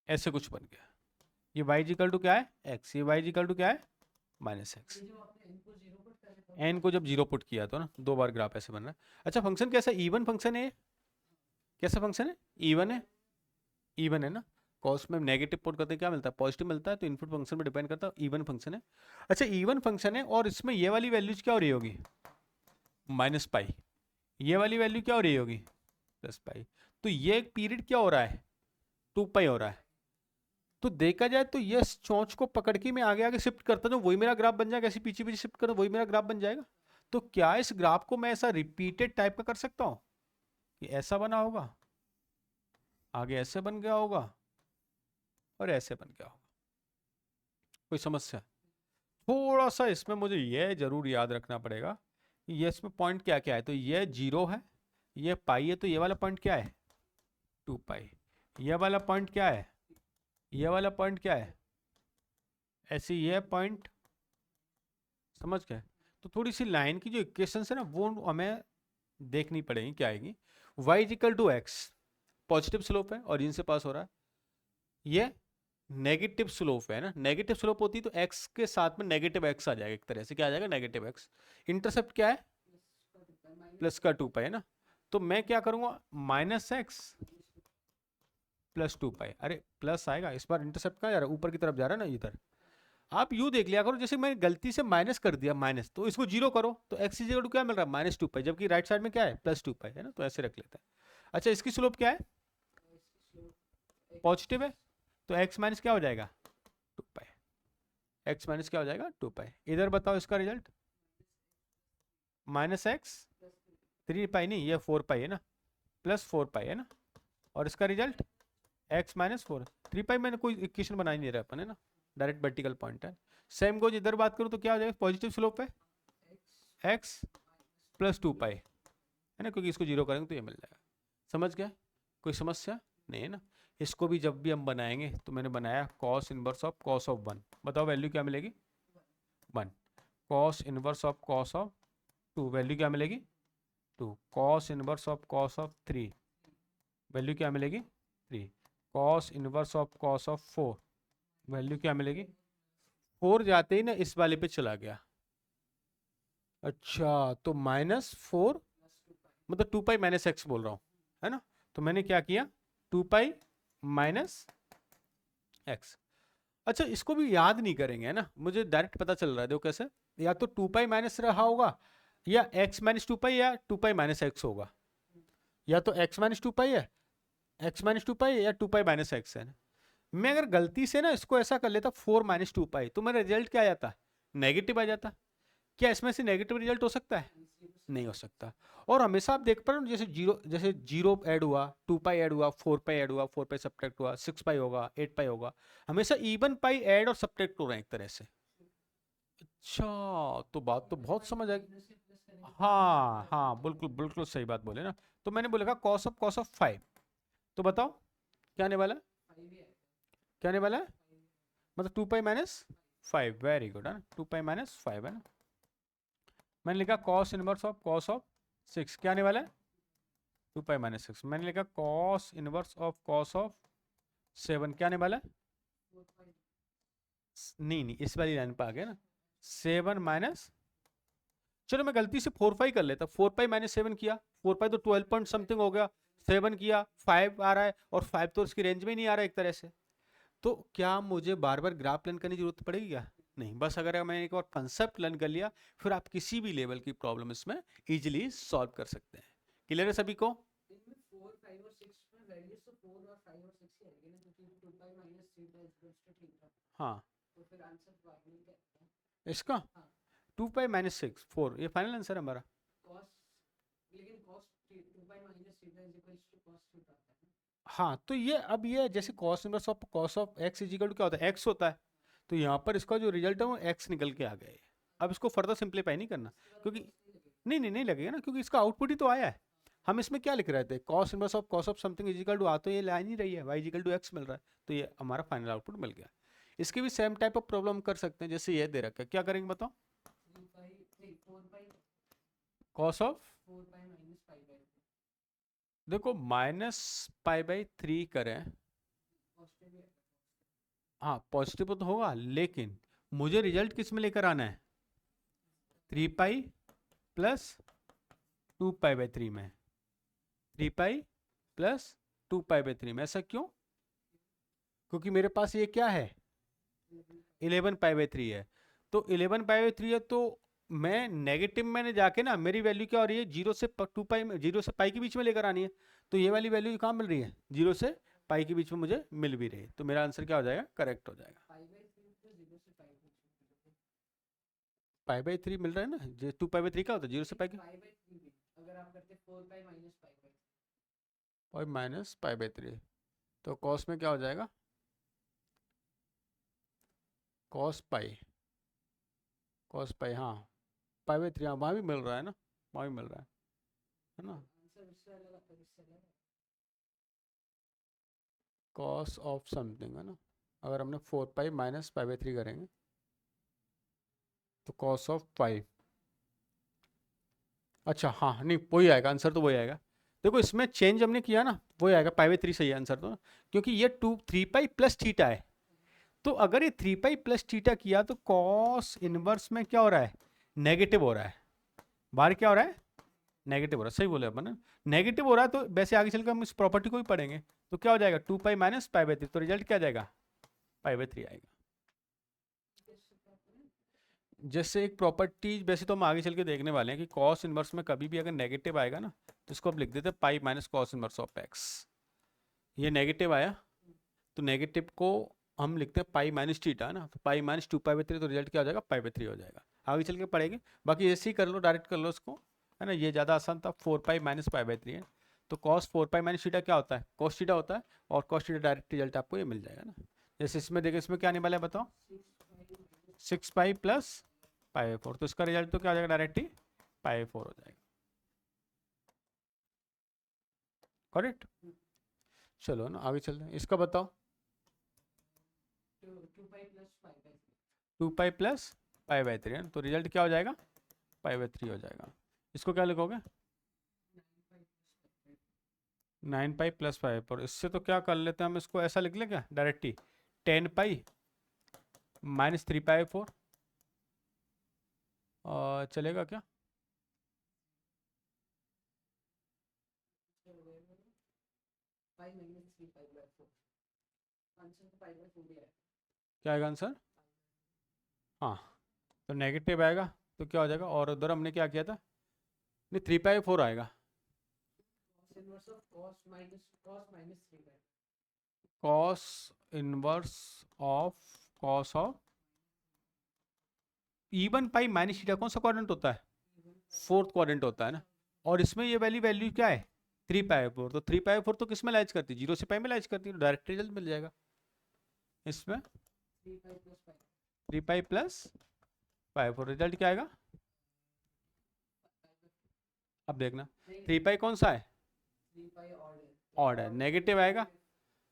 ऐसे कुछ बन गया। ये y इक्वल टू क्या है? x। ये y इक्वल टू क्या है? Minus x. एन को जब 0 पुट किया तो ना, 2 बार ग्राफ ऐसे बन रहा है। अच्छा, फंक्शन कैसा? इवन फंक्शन है। कैसा फंक्शन है? इवन है। इवन है ना। कॉस में नेगेटिव पुट करते क्या मिलता है? पॉजिटिव मिलता है, तो इनपुट फंक्शन पे डिपेंड करता है। इवन फंक्शन है। अच्छा, इवन फंक्शन है, और इसमें ये वाली वैल्यूज क्या हो रही होगी? -पाई। ये वाली वैल्यू क्या हो रही होगी? +पाई। तो ये एक पीरियड क्या हो रहा है? 2 पाई हो रहा है। तो देखा जाए तो ये चोंच को पकड़ के मैं आगे आगे शिफ्ट करता हूँ, वही मेरा ग्राफ बन जाएगा। ऐसे पीछे पीछे शिफ्ट करो, वही मेरा ग्राफ बन जाएगा। तो क्या इस ग्राफ को मैं ऐसा रिपीटेड टाइप का कर सकता हूँ कि ऐसा बना होगा, आगे ऐसे बन गया होगा, और ऐसे बन गया होगा? कोई समस्या? थोड़ा सा इसमें मुझे यह जरूर याद रखना पड़ेगा कि ये इसमें पॉइंट क्या क्या है। तो ये 0 है, ये पाई है, तो ये वाला पॉइंट क्या है? 2 पाई। ये वाला पॉइंट क्या है? ये वाला पॉइंट क्या है? ऐसे ये पॉइंट, समझ गए। तो थोड़ी सी लाइन की जो इक्वेशन है ना, वो हमें देखनी पड़ेगी। क्या आएगी? y equal to x, positive slope है और इनसे पास हो रहा है। ये नेगेटिव स्लोप है ना। नेगेटिव स्लोप होती तो x के साथ में नेगेटिव x आ जाएगा, एक तरह से क्या आ जाएगा? Negative x। इंटरसेप्ट क्या है? प्लस का 2 पाई, है ना। तो मैं क्या करूंगा? -x प्लस 2 पाई। अरे प्लस आएगा इस बार, इंटरसेप्ट कहाँ जा रहा है? ऊपर की तरफ जा रहा है ना, इधर। आप यू देख लिया करो, जैसे मैंने गलती से माइनस कर दिया माइनस, तो इसको 0 करो तो x इक्वल टू क्या मिल रहा है? -2 पाई, जबकि राइट साइड में क्या है? +2 पाई, है ना। तो ऐसे रख लेते हैं। अच्छा, इसकी स्लोप क्या है? पॉजिटिव है, तो x माइनस क्या हो जाएगा? 2 पाई। x माइनस क्या हो जाएगा? 2 पाई। इधर बताओ इसका रिजल्ट। -x 3 पाई नहीं, ये 4 पाई है ना, +4 पाई, है ना। और इसका रिजल्ट x -4। 3 पाई मैंने कोई इक्वेशन बना ही नहीं रहा अपन, है ना, डायरेक्ट वर्टिकल पॉइंट है। सेम गोज इधर बात करूँ तो क्या हो जाएगा? पॉजिटिव स्लोप है x +2 पाई, है ना, क्योंकि इसको 0 करेंगे तो ये मिल जाएगा। समझ गए? कोई समस्या नहीं है ना। इसको भी जब भी हम बनाएंगे तो मैंने बनाया cos inverse of cos of 1। बताओ वैल्यू क्या मिलेगी? 1। cos inverse of cos of 2, value क्या मिलेगी? 2। cos inverse of cos of 3, value क्या मिलेगी? 3। cos inverse of cos of 4, value क्या मिलेगी? 4 जाते ही ना इस वाले पे चला गया। अच्छा, तो -4 मतलब 2 पाई -x बोल रहा हूँ, है ना। तो मैंने क्या किया? 2 पाई -x। अच्छा, इसको भी याद नहीं करेंगे, है ना, मुझे डायरेक्ट पता चल रहा है। देखो कैसे, या तो 2 पाई माइनस रहा होगा, या x -2 पाई, या 2 पाई -x होगा। या तो x -2 पाई है, एक्स माइनस टू पाई या टू पाई माइनस एक्स है ना। मैं अगर गलती से ना इसको ऐसा कर लेता 4 माइनस टू पाई, तो मेरा रिजल्ट क्या आ जाता, नेगेटिव आ जाता। क्या इसमें से नेगेटिव रिजल्ट हो सकता है? नहीं हो सकता। और हमेशा आप देख पा रहे हो, जैसे जीरो ऐड हुआ, टू पाई ऐड हुआ, फोर पाई ऐड हुआ, फोर पाई सब्ट्रैक्ट हुआ, सिक्स पाई होगा, एट पाई होगा, हमेशा इवन पाई ऐड और सब्ट्रैक्ट हो रहे हैं एक तरह से। अच्छा, तो बात तो बहुत समझ आ गई। हाँ हाँ, बिल्कुल बिल्कुल सही बात बोले ना। तो मैंने बोला कॉस ऑफ 5, तो बताओ क्या आने वाला है? क्या आने वाला है? मतलब 2 पाई माइनस 5, वेरी गुड है ना, 2 पाई माइनस 5 है ना। मैंने लिखा कॉस इनवर्स ऑफ 6, क्या आने वाला है? 2 पाई माइनस 6। मैंने लिखा cos inverse of cos of 7, क्या आने वाला है? नहीं नहीं, इस वाली लाइन पर आ गया ना, 7 माइनस, चलो मैं गलती से 4 पाई कर लेता, 4 पाई माइनस 7 किया, 4 पाई तो 12 पॉइंट समथिंग हो गया, 7 किया 5 आ रहा है, और 5 तो उसकी रेंज में ही नहीं आ रहा एक तरह से। तो क्या मुझे बार बार ग्राफ लर्न करने की जरूरत पड़ेगी क्या? नहीं, बस अगर मैंने एक बार कंसेप्ट लर्न कर लिया, फिर आप किसी भी लेवल की प्रॉब्लम इसमें इजीली सॉल्व कर सकते हैं। क्लियर है सभी को? हाँ, इसका 2 पाई माइनस 6 4, ये फाइनल आंसर है हमारा। हाँ, तो ये अब ये जैसे cos of x is equal to क्या होता है, एक्स होता है। तो यहाँ पर इसका जो रिजल्ट है वो एक्स निकल के आ गया है। अब इसको फर्दर सिंप्लीफाई नहीं करना, क्योंकि नहीं नहीं नहीं लगेगा ना, क्योंकि इसका आउटपुट ही तो आया है। हम इसमें क्या लिख रहे थे, cos of something is equal to, आ तो ये लाइन ही रही है, वाई इजिकल टू एक्स मिल रहा है, तो ये हमारा फाइनल आउटपुट मिल गया। इसकी भी सेम टाइप ऑफ प्रॉब्लम कर सकते हैं, जैसे ये दे रखा है, क्या करेंगे बताओ? कॉस ऑफ, देखो -π/3 करें, हाँ पॉजिटिव तो होगा, लेकिन मुझे रिजल्ट किस में लेकर आना है? 3 पाई प्लस 2 पाई/3 में, 3 पाई प्लस 2 पाई/3 में। ऐसा क्यों? क्योंकि मेरे पास ये क्या है, 11 पाई/3 है। तो 11 पाई/3 है, तो मैं नेगेटिव मैंने जाके ना, मेरी वैल्यू क्या हो रही है, जीरो से पाई के बीच में लेकर आनी है। तो ये वाली वैल्यू कहाँ मिल रही है, जीरो से पाई के बीच में मुझे मिल भी रही है, तो मेरा आंसर क्या हो जाएगा, करेक्ट हो जाएगा। पाई/3 मिल रहा है ना, 2 पाई/3 का होता है जीरो से पाई के, पाई -π/3, तो कॉस में क्या हो जाएगा, कॉस पाई, हाँ पाई/3, हाँ वहाँ भी मिल रहा है ना, वहाँ भी मिल रहा है ना। कॉस ऑफ समथिंग है ना, अगर हमने 4 पाई - π/3 करेंगे, तो कॉस ऑफ 5, अच्छा हाँ, नहीं वही आएगा आंसर, तो वही आएगा। देखो इसमें चेंज हमने किया ना, वही आएगा, पाई/3 सही है आंसर तो, क्योंकि ये 3 पाई प्लस थीटा है। तो अगर ये 3 पाई प्लस थीटा किया, तो कॉस इनवर्स में क्या हो रहा है, नेगेटिव हो रहा है, बाहर क्या हो रहा है, नेगेटिव हो रहा है, सही बोले अपन, नेगेटिव हो रहा है। तो वैसे आगे चलकर हम इस प्रॉपर्टी को भी पढ़ेंगे, तो क्या हो जाएगा, 2 पाई - π/3, तो रिजल्ट क्या जाएगा, पाई/3 आएगा। जैसे एक प्रॉपर्टी, वैसे तो हम आगे चल के देखने वाले हैं कि कॉस इनवर्स में कभी भी अगर नेगेटिव आएगा ना, तो इसको अब लिख देते हैं pi minus cos inverse of x. ये नेगेटिव आया, तो नेगेटिव को हम लिखते हैं पाई माइनस थीटा ना, तो पाई माइनस 2 पाई/3, तो रिजल्ट क्या हो जाएगा, पाई/3 हो जाएगा। आगे चल के पढ़ेंगे, बाकी ऐसे ही कर लो, डायरेक्ट कर लो इसको, है ना, ये ज़्यादा आसान था। 4 पाई - π/3 है, तो कॉस 4 पाई - थीटा क्या होता है, कॉस थीटा होता है, और कॉस थीटा डायरेक्ट रिजल्ट आपको ये मिल जाएगा ना। जैसे इसमें देखो, इसमें क्या आने वाला है बताओ, 6 पाई प्लस π/4, तो इसका रिजल्ट तो क्या हो जाएगा, डायरेक्ट ही π/4 हो जाएगा। करेक्ट, चलो ना आगे चलते हैं, इसका बताओ। 2 पाई प्लस π/3 है, तो रिजल्ट क्या हो जाएगा, π/3 हो जाएगा। इसको क्या लिखोगे, 9 पाई प्लस 5, और इससे तो क्या कर लेते हैं हम, इसको ऐसा लिख लें क्या डायरेक्ट ही, 10 पाई - 3 π/4, चलेगा क्या? क्या आएगा आंसर? हाँ, तो नेगेटिव आएगा, तो क्या हो जाएगा, और उधर हमने क्या किया था, नहीं 3 पाई 4 आएगा, cos inverse of cos of even pi minus theta कौन सा क्वाड्रेंट होता है? फोर्थ क्वाड्रेंट होता है ना। और इसमें ये वाली वैल्यू क्या है? 3 पाई/4। तो 3 पाई/4 तो किस में लाइज करती है? 0 से पाई में लाइज करती है, डायरेक्ट रिजल्ट मिल जाएगा इसमें। 3 पाई प्लस पाई/4 रिजल्ट क्या आएगा? अब देखना 3 पाई कौन सा है? ऑड है, नेगेटिव आएगा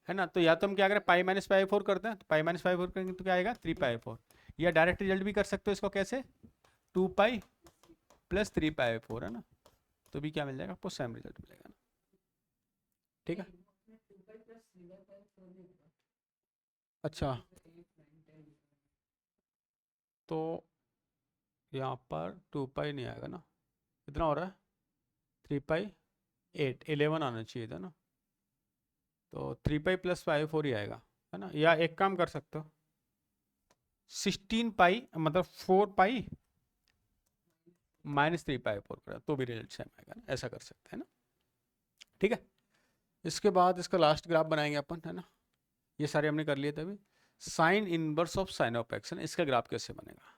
है ना। तो या तो हम क्या करें, पाई माइनस पाई/4 करते हैं, तो पाई माइनस पाई/4 करेंगे तो क्या आएगा? 3 पाई/4। या डायरेक्ट रिजल्ट भी कर सकते हो इसको कैसे? 2 पाई प्लस 3 पाई/4 है ना। तो भी क्या मिल जाएगा आपको? सेम रिजल्ट मिलेगा ना। ठीक है। अच्छा, तो यहाँ पर 2 पाई नहीं आएगा ना। कितना हो रहा है? 3 पाई 8 11 आना चाहिए था ना। तो 3 पाई प्लस पाई/4 ही आएगा है ना। या एक काम कर सकते हो, 16 पाई मतलब 4 पाई माइनस 3 पाई/4 करा तो भी रिजल्ट सेम आएगा ना। ऐसा कर सकते हैं ना। ठीक है। इसके बाद इसका लास्ट ग्राफ बनाएंगे अपन है ना। ये सारे हमने कर लिए थे अभी। Sign inverse of sine of x है ना। इसका ग्राफ कैसे बनेगा?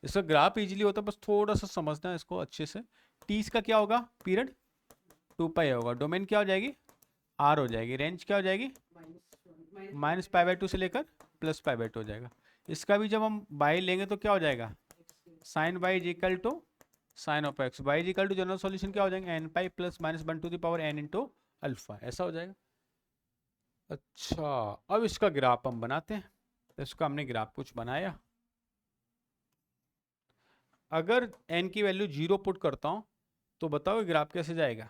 इसका ग्राफ इजीली होता है, बस थोड़ा सा समझना है इसको अच्छे से। टी का क्या होगा? पीरियड 2 पाई होगा। डोमेन क्या हो जाएगी? आर हो जाएगी। रेंज क्या हो जाएगी? -π/2 से लेकर +π/2 हो जाएगा। इसका भी जब हम बाई लेंगे तो क्या हो जाएगा? Sine y is equal to sine of x. y is equal to general solution क्या हो जाएंगे? n pi plus -1 to the power n into alpha. ऐसा हो जाएगा। अच्छा, अब इसका ग्राफ हम बनाते हैं। तो इसका हमने ग्राफ कुछ बनाया। अगर n की वैल्यू 0 पुट करता हूं तो बताओ ग्राफ कैसे जाएगा?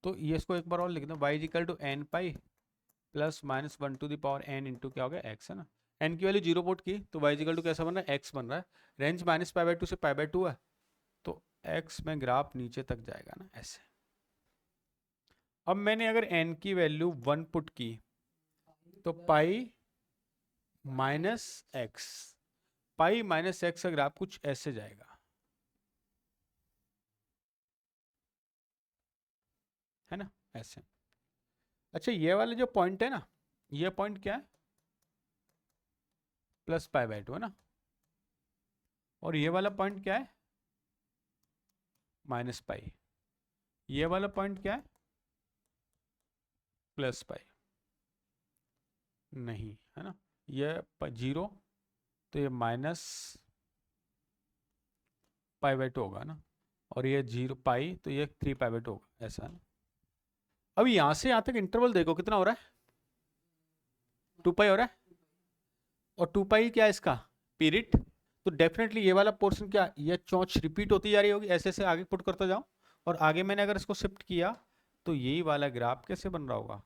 तो ये इसको एक बार और लिख दो, y is equal to n pi plus -1 to the power n into क्या हो गया? x है ना। n की वैल्यू 0 पुट की तो y इज इक्वल टू कैसा बन रहा है? x बन रहा है। रेंज -π/2 से π/2 है, तो x में ग्राफ नीचे तक जाएगा ना ऐसे। अब मैंने अगर n की वैल्यू 1 पुट की तो pi minus x, pi minus x का ग्राफ कुछ ऐसे जाएगा है ना, ऐसे। अच्छा, ये वाला जो पॉइंट है ना, ये पॉइंट क्या है? +π/2 है ना। और ये वाला पॉइंट क्या है? -पाई। ये वाला पॉइंट क्या है? +पाई। नहीं है ना। ये 0 तो ये -π/2 होगा ना। और ये 0 पाई तो ये 3π/2 होगा, ऐसा है ना। अब यहां से यहां तक इंटरवल देखो कितना हो रहा है? 2 पाई हो रहा है। और 2 पाई क्या है इसका? पीरियड। तो डेफिनेटली ये वाला पोर्शन क्या, ये चौंच रिपीट होती जा रही होगी, ऐसे ऐसे आगे पुट करता जाओ। और आगे मैंने अगर इसको शिफ्ट किया तो यही वाला ग्राफ कैसे बन रहा होगा?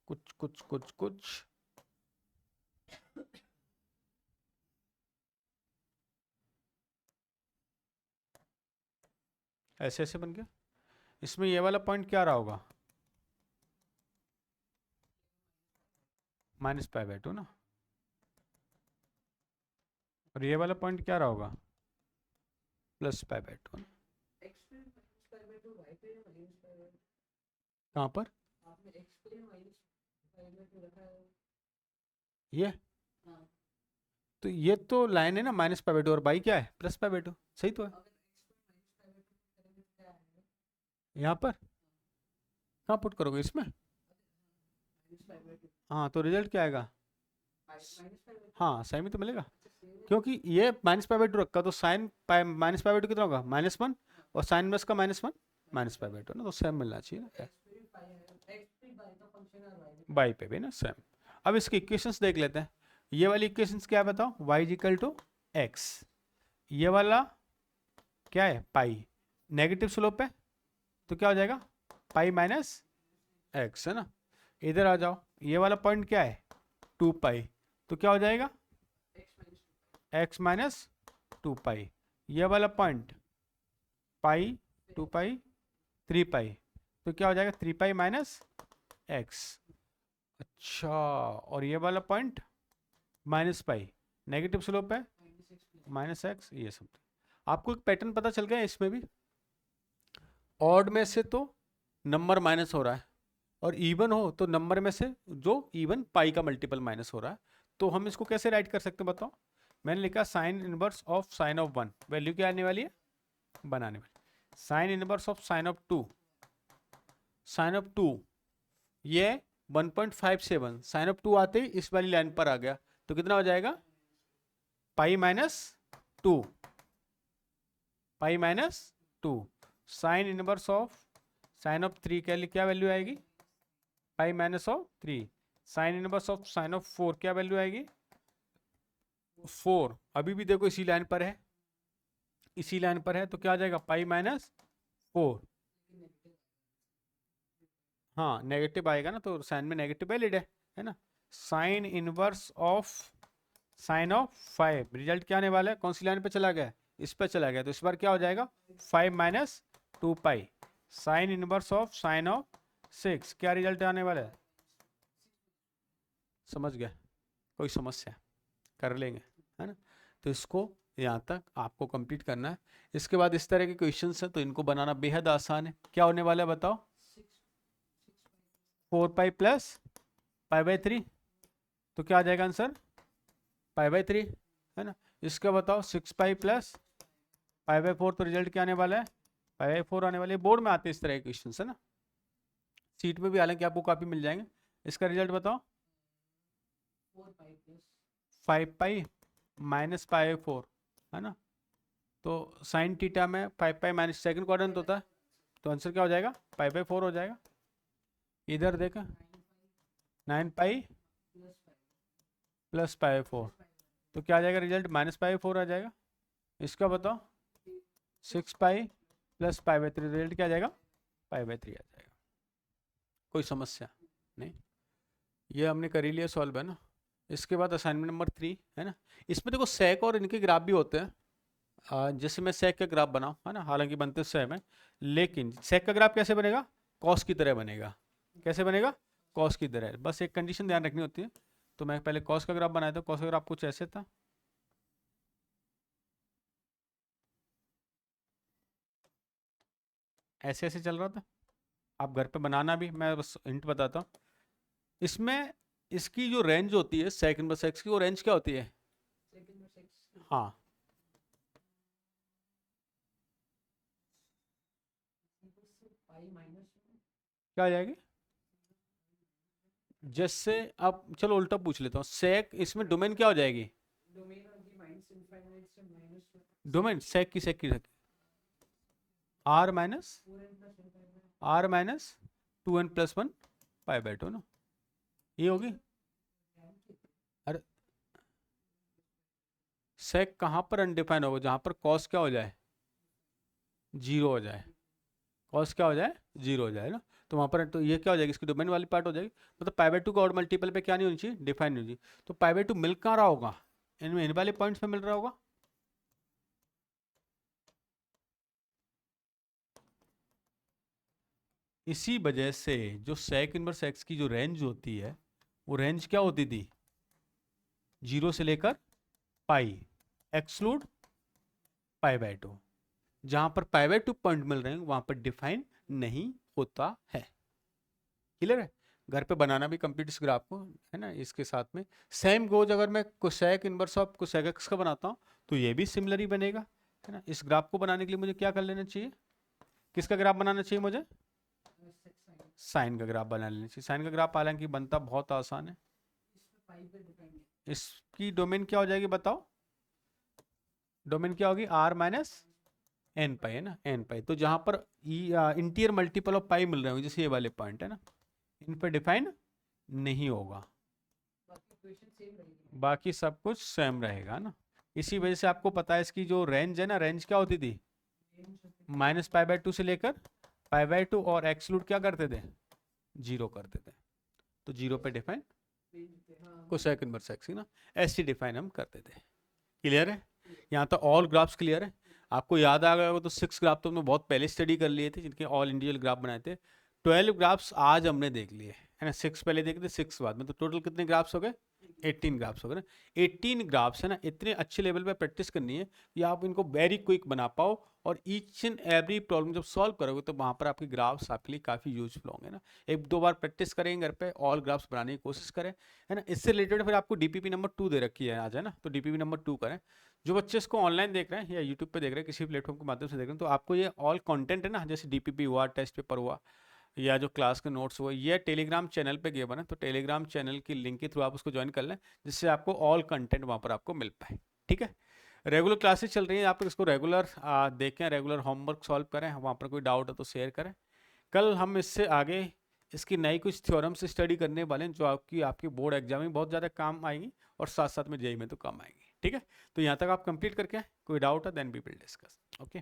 कुछ कुछ कुछ कुछ ऐसे ऐसे बन गया। इसमें ये वाला पॉइंट क्या रहा होगा? -π/2 ना। और ये वाला पॉइंट क्या रहा होगा? +π/2 ना। कहाँ पर? ये तो ये तो लाइन है ना -π/2, और बाई क्या है? +π/2। सही तो है। यहाँ पर कहाँ पुट करोगे? इसमें। हाँ, तो रिजल्ट क्या आएगा? हाँ, साइन में तो मिलेगा, क्योंकि ये -π/2 रखा, तो साइन -π/2 कितना होगा? -1। और साइन इनवर्स का -1 -π/2 ना, तो सेम मिलना चाहिए ना बाई पे भी ना, सेम। अब इसके इक्वेशंस देख लेते हैं। ये वाली इक्वेशंस क्या है बताओ? y is equal to x. ये वाला क्या है? पाई। नेगेटिव स्लोप है तो क्या हो जाएगा? पाई माइनस एक्स है ना। इधर आ जाओ, ये वाला पॉइंट क्या है? 2 पाई। तो क्या हो जाएगा? x माइनस 2 पाई। ये वाला पॉइंट पाई 2 पाई 3 पाई, तो क्या हो जाएगा? 3 पाई माइनस एक्स। अच्छा, और ये वाला पॉइंट -पाई, नेगेटिव स्लोप है, -x, ये सब। आपको एक पैटर्न पता चल गया इसमें भी? ऑड में से तो नंबर माइनस हो रहा है, और इवन हो तो नंबर में से जो इवन पाई का मल्टीपल माइनस हो रहा है। तो हम इसको कैसे राइट कर सकते हैं बताओ? मैंने लिखा sine inverse of sine of 1, value क्या आने वाली है? बनाने वाली। Sine inverse of sine of 2, sine of 2 ये 1.57, साइन ऑफ 2 आते ही इस वाली लाइन पर आ गया, तो कितना हो जाएगा? Pi minus 2, pi minus 2। Sign inverse of sine of 3 के लिए क्या वैल्यू आएगी? Pi minus of 3। Sign inverse of sine of 4 क्या वैल्यू आएगी? 4। अभी भी देखो इसी लाइन पर है, इसी लाइन पर है, तो क्या आ जाएगा? Pi minus 4। हाँ नेगेटिव आएगा ना, तो साइन में नेगेटिव वैलिड है ना। Sign inverse of sine of 5, result क्या आने वाला है? कौन सी लाइन पे चला गया? इस पे चला गया, तो इस बार क्या हो जाएगा? 5 minus 2 pi. Sign inverse of sine of 6, क्या रिजल्ट आने वाला है? समझ गया? कोई समस्या? कर लेंगे, है ना। तो इसको यहाँ तक आपको कंप्लीट करना है। इसके बाद इस तरह के क्वेश्चंस हैं, तो इनको बनाना बेहद आसान है। क्या होने वाला है बताओ? 4 पाई प्लस पाई बाई 3, तो क्या आ जाएगा आंसर? पाई बाई 3, है ना। इसका बताओ 6 पाई प्लस पाई बाई 4, तो रिजल्ट क्या आने वाला है? पाई बाई 4 आने वाले। बोर्ड में आते हैं इस तरह के क्वेश्चन, है ना, सीट में भी हालांकि आपको काफी मिल जाएंगे। इसका रिजल्ट बताओ? 5 पाई माइनस पाई बाई 4, है ना। तो साइन थीटा में 5 पाई माइनस सेकंड क्वाड्रेंट होता है, तो आंसर क्या हो जाएगा? पाई बाई 4 हो जाएगा। इधर देखा 9 पाई प्लस पाई बाई 4, तो क्या आ जाएगा रिजल्ट? माइनस पाई बाई 4 आ जाएगा। इसका बताओ 6 pi plus pi by 3, result क्या आ जाएगा? पाई बाई 3 आ जाएगा। कोई समस्या नहीं? ये हमने कर ही लिया सॉल्व, है ना। इसके बाद असाइनमेंट नंबर 3, है ना। इसमें देखो सेक और इनके ग्राफ भी होते हैं। जैसे मैं सेक का ग्राफ बनाऊं, है ना, हालांकि बनते सेम है, लेकिन सेक का ग्राफ कैसे बनेगा? कॉस की तरह बनेगा। कैसे बनेगा? कॉस की तरह। बस एक कंडीशन ध्यान रखनी होती है। तो मैं पहले कॉस का ग्राफ बनाया था, कॉस का ग्राफ कुछ ऐसे था, ऐसे ऐसे चल रहा था। आप घर पे बनाना भी, मैं बस हिंट बताता हूँ। इसमें इसकी जो रेंज होती है सेक इनवर्स एक्स की, वो रेंज क्या होती है? हाँ, क्या आ जाएगी? जैसे आप चलो उल्टा पूछ लेता हूँ, सेक इसमें डोमेन क्या हो जाएगी? डोमेन सेक की R minus 2n+1 pi by 2 ना, ये होगी। अरे सेक कहाँ पर अनडिफाइन होगा? जहाँ पर कॉस क्या हो जाए? 0 हो जाए। कॉस क्या हो जाए? 0 हो जाए ना, तो वहाँ पर तो ये क्या हो जाएगी? इसकी डोमेन वाली पार्ट हो जाएगी। मतलब पाई बाई 2 का और मल्टीपल पे क्या नहीं होनी चाहिए? डिफाइन नहीं होनी चाहिए। तो पाई बाई 2 मिल कहाँ रहा होगा? इनमें इन वाले पॉइंट्स पे मिल रहा होगा। इसी वजह से जो सेक इनवर्स एक्स की जो रेंज होती है, वो रेंज क्या होती थी? 0 से लेकर पाई एक्सक्लूड पाई बाई 2। जहां पर पाई बाई 2 पॉइंट मिल रहे हैं वहां पर डिफाइन नहीं होता है। क्लियर है? घर पे बनाना भी कंप्लीट इस ग्राफ को, है ना। इसके साथ में सेम गोज, अगर मैं cosec inverse of cosec x का बनाता हूँ तो ये भी सिमिलर ही बनेगा, है ना। इस ग्राफ को बनाने के लिए मुझे क्या कर लेना चाहिए? किसका ग्राफ बनाना चाहिए मुझे? साइन का ग्राफ बना लेना चाहिए। साइन का ग्राफ हालांकि बनता बहुत आसान है। इसकी डोमेन क्या हो जाएगी बताओ? डोमेन क्या होगी? आर माइनस एन पाई, है ना, एन पाई। तो जहां पर इंटीरियर मल्टीपल ऑफ पाई मिल रहे होंगे, जैसे ये वाले पॉइंट, है ना, इन पर डिफाइन नहीं होगा, बाकी सब कुछ सेम रहेगा ना। इसी वजह से आपको पता है इसकी जो रेंज है ना, रेंज क्या होती थी? माइनस पाई बाई 2 से लेकर पाई बाई 2, और एक्सक्लूड क्या करते थे? 0 करते थे। तो 0 पे डिफाइन कोसेक इनवर्स एक्स ना, ऐसे डिफाइन हम करते थे। क्लियर है? यहाँ तो ऑल ग्राफ्स क्लियर है। आपको याद आ गया होगा तो 6 ग्राफ तो हमने बहुत पहले स्टडी कर लिए थे, जिनके ऑल इंडिविजुअल ग्राफ बनाए थे। 12 ग्राफ्स आज हमने देख लिए, है ना। 6 पहले देखे थे, 6 बाद में, तो टोटल कितने ग्राफ्स हो गए? 18 ग्राफ्स हो गए ना, 18 ग्राफ्स है ना, इतने अच्छे लेवल पे प्रैक्टिस करनी है कि आप इनको वेरी क्विक बना पाओ, और ईच एंड एवरी प्रॉब्लम जब सॉल्व करोगे तो वहाँ पर आपके ग्राफ्स आपके लिए काफ़ी यूजफुल होंगे ना। एक दो बार प्रैक्टिस करेंगे घर पे, ऑल ग्राफ्स बनाने की कोशिश करें, है ना। इससे रिलेटेड फिर आपको डीपीपी नंबर 2 दे रखी है आज, है ना, तो डीपीपी नंबर 2 करें। जो बच्चे इसको ऑनलाइन देख रहे हैं या यूट्यूब पे देख रहे हैं, किसी प्लेटफॉर्म के माध्यम से देख रहे हैं, तो आपको ये ऑल कंटेंट है ना, जैसे डीपीपी हुआ, टेस्ट पेपर हुआ, या जो क्लास के नोट्स हुए, ये टेलीग्राम चैनल पे गिवन है, तो टेलीग्राम चैनल की लिंक के थ्रू आप उसको ज्वाइन कर लें, जिससे आपको ऑल कंटेंट वहाँ पर आपको मिल पाए, ठीक है। रेगुलर क्लासेस चल रही हैं, आप इसको रेगुलर देखें, रेगुलर होमवर्क सॉल्व करें, वहाँ पर कोई डाउट है तो शेयर करें। कल हम इससे आगे इसकी नई कुछ थ्योरम से स्टडी करने वाले हैं, जो आपकी बोर्ड एग्जाम में बहुत ज़्यादा काम आएंगी, और साथ साथ में जेईई में तो काम आएंगी, ठीक है। तो यहाँ तक आप कंप्लीट करके आए, कोई डाउट है then we will discuss, okay.